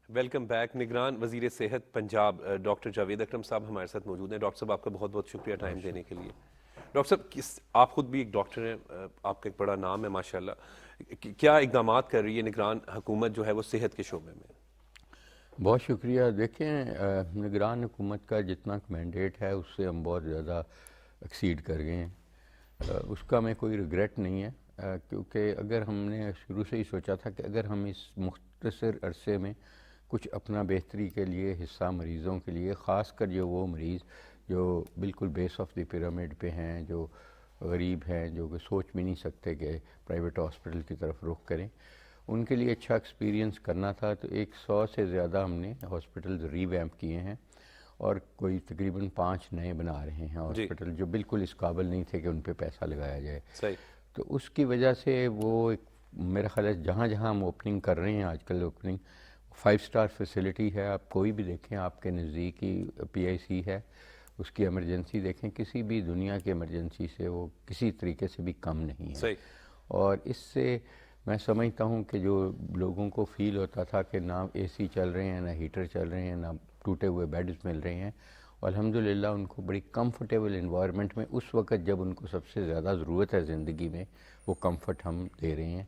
Welcome back. نگران وزیر صحت پنجاب ڈاکٹر جاوید اکرم صاحب ہمارے ساتھ موجود ہیں. ڈاکٹر صاحب آپ کا بہت بہت شکریہ ٹائم دینے کے لیے. ڈاکٹر صاحب آپ خود بھی ایک ڈاکٹر ہیں, آپ کا ایک بڑا نام ہے ماشاءاللہ. کیا اقدامات کر رہی ہے نگران حکومت جو ہے وہ صحت کے شعبے میں؟ بہت شکریہ. دیکھیں نگران حکومت کا جتنا مینڈیٹ ہے اس سے ہم بہت زیادہ ایکسیڈ کر گئے ہیں. اس کا میں کوئی ریگریٹ نہیں ہے, کیونکہ اگر ہم نے شروع سے ہی سوچا تھا کہ اگر ہم اس مختصر عرصے میں کچھ اپنا بہتری کے لیے حصہ مریضوں کے لیے، خاص کر جو وہ مریض جو بالکل بیس آف دی پیرامڈ پہ ہیں، جو غریب ہیں، جو کہ سوچ بھی نہیں سکتے کہ پرائیویٹ ہاسپٹل کی طرف رخ کریں، ان کے لیے اچھا ایکسپیرینس کرنا تھا. تو 100 سے زیادہ ہم نے ہاسپٹلز ری ویمپ کیے ہیں اور کوئی تقریباً 5 نئے بنا رہے ہیں ہاسپٹل جو بالکل اس قابل نہیں تھے کہ ان پہ پیسہ لگایا جائے. تو اس کی وجہ سے وہ میرا خیال ہے جہاں جہاں ہم اوپننگ کر رہے ہیں آج کل اوپننگ 5 اسٹار فیسلٹی ہے. آپ کوئی بھی دیکھیں، آپ کے نزدیک ہی PIC ہے، اس کی ایمرجنسی دیکھیں، کسی بھی دنیا کی ایمرجنسی سے وہ کسی طریقے سے بھی کم نہیں ہے. اور اس سے میں سمجھتا ہوں کہ جو لوگوں کو فیل ہوتا تھا کہ نہ AC چل رہے ہیں، نہ ہیٹر چل رہے ہیں، نہ ٹوٹے ہوئے بیڈز مل رہے ہیں، الحمدللہ ان کو بڑی کمفرٹیبل انوائرمنٹ میں اس وقت جب ان کو سب سے زیادہ ضرورت ہے زندگی میں، وہ کمفرٹ ہم دے رہے ہیں.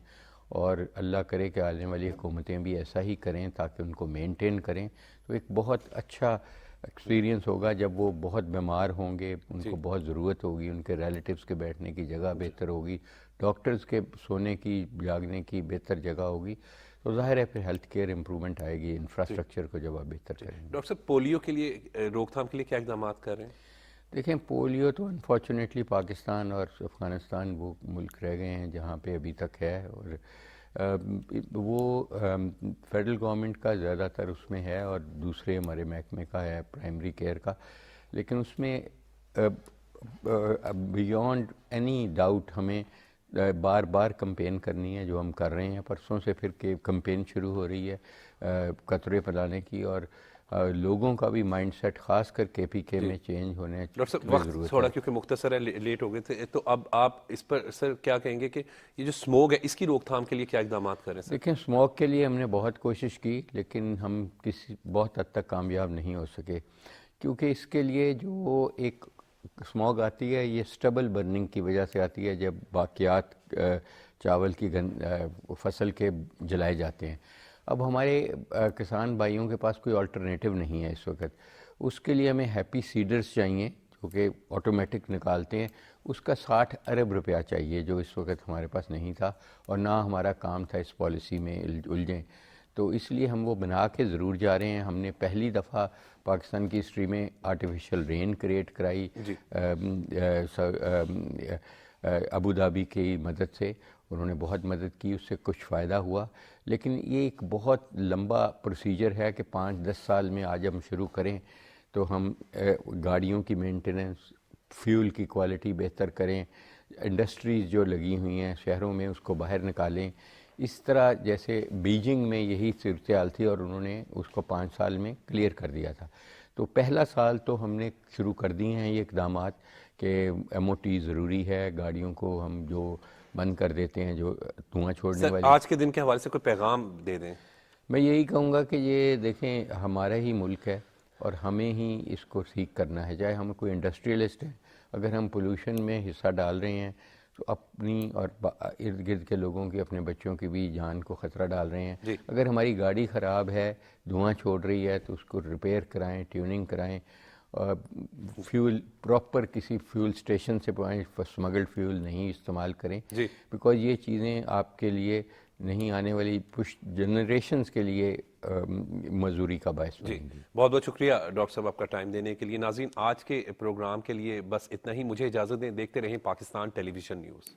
اور اللہ کرے کہ آنے والی حکومتیں بھی ایسا ہی کریں تاکہ ان کو مینٹین کریں. تو ایک بہت اچھا ایکسپیرینس ہوگا جب وہ بہت بیمار ہوں گے، ان کو بہت ضرورت ہوگی، ان کے ریلیٹیوز کے بیٹھنے کی جگہ بہتر ہوگی، ڈاکٹرز کے سونے کی جاگنے کی بہتر جگہ ہوگی، تو ظاہر ہے پھر ہیلتھ کیئر امپرومنٹ آئے گی. انفراسٹرکچر کو جب آپ بہتر کریں گے. ڈاکٹر صاحب، پولیو کے لیے روک تھام کے لیے کیا اقدامات کر رہے ہیں؟ دیکھیں، پولیو تو انفارچونیٹلی پاکستان اور افغانستان وہ ملک رہ گئے ہیں جہاں پہ ابھی تک ہے، اور وہ فیڈرل گورنمنٹ کا زیادہ تر اس میں ہے اور دوسرے ہمارے محکمے کا ہے پرائمری کیئر کا. لیکن اس میں بیونڈ اینی ڈاؤٹ ہمیں بار بار کمپین کرنی ہے، جو ہم کر رہے ہیں. پرسوں سے پھر کمپین شروع ہو رہی ہے قطرے پلانے کی، اور لوگوں کا بھی مائنڈ سیٹ خاص کر KPK میں چینج ہونے کی ڈاکٹر صاحب وقت تھوڑا کیونکہ مختصر ہے، لیٹ ہو گئے تھے، تو اب آپ اس پر سر کیا کہیں گے کہ یہ جو اسموگ ہے اس کی روک تھام کے لیے کیا اقدامات کریں؟ دیکھیں، اسموگ کے لیے ہم نے بہت کوشش کی لیکن ہم کسی بہت حد تک کامیاب نہیں ہو سکے، کیونکہ اس کے لیے جو ایک اسموگ آتی ہے یہ سٹبل برننگ کی وجہ سے آتی ہے، جب باقیات چاول کی فصل کے جلائے جاتے ہیں. اب ہمارے کسان بھائیوں کے پاس کوئی آلٹرنیٹیو نہیں ہے اس وقت. اس کے لیے ہمیں ہیپی سیڈرز چاہیے جو کہ آٹومیٹک نکالتے ہیں، اس کا 60 ارب روپیہ چاہیے جو اس وقت ہمارے پاس نہیں تھا، اور نہ ہمارا کام تھا اس پالیسی میں الجھیں. تو اس لیے ہم وہ بنا کے ضرور جا رہے ہیں. ہم نے پہلی دفعہ پاکستان کی ہسٹری میں آرٹیفیشل رین کریٹ کرائی ابوظہبی کی مدد سے، انہوں نے بہت مدد کی، اس سے کچھ فائدہ ہوا. لیکن یہ ایک بہت لمبا پروسیجر ہے کہ 5-10 سال میں آج ہم شروع کریں تو ہم گاڑیوں کی مینٹیننس، فیول کی کوالٹی بہتر کریں، انڈسٹریز جو لگی ہوئی ہیں شہروں میں اس کو باہر نکالیں. اس طرح جیسے بیجنگ میں یہی صورتحال تھی اور انہوں نے اس کو 5 سال میں کلیئر کر دیا تھا. تو پہلا سال تو ہم نے شروع کر دیے ہیں یہ اقدامات کہ MOT ضروری ہے، گاڑیوں کو ہم جو بند کر دیتے ہیں جو دھواں چھوڑنے والی. آج کے دن کے حوالے سے کوئی پیغام دے دیں. میں یہی کہوں گا کہ یہ دیکھیں ہمارا ہی ملک ہے اور ہمیں ہی اس کو ٹھیک کرنا ہے. چاہے ہم کوئی انڈسٹریلسٹ ہیں، اگر ہم پولوشن میں حصہ ڈال رہے ہیں تو اپنی اور ارد گرد کے لوگوں کی، اپنے بچوں کی بھی جان کو خطرہ ڈال رہے ہیں. اگر ہماری گاڑی خراب ہے، دھواں چھوڑ رہی ہے، تو اس کو ریپیئر کرائیں، ٹیوننگ کرائیں، فیول پراپر کسی فیول اسٹیشن سے اسمگلڈ فیول نہیں استعمال کریں، بیکاز یہ چیزیں آپ کے لیے نہیں آنے والی پش جنریشنز کے لیے مزدوری کا باعث بنیں گی. بہت بہت شکریہ ڈاکٹر صاحب آپ کا ٹائم دینے کے لیے. ناظرین، آج کے پروگرام کے لیے بس اتنا ہی. مجھے اجازت دیں، دیکھتے رہیں پاکستان ٹیلی ویژن نیوز.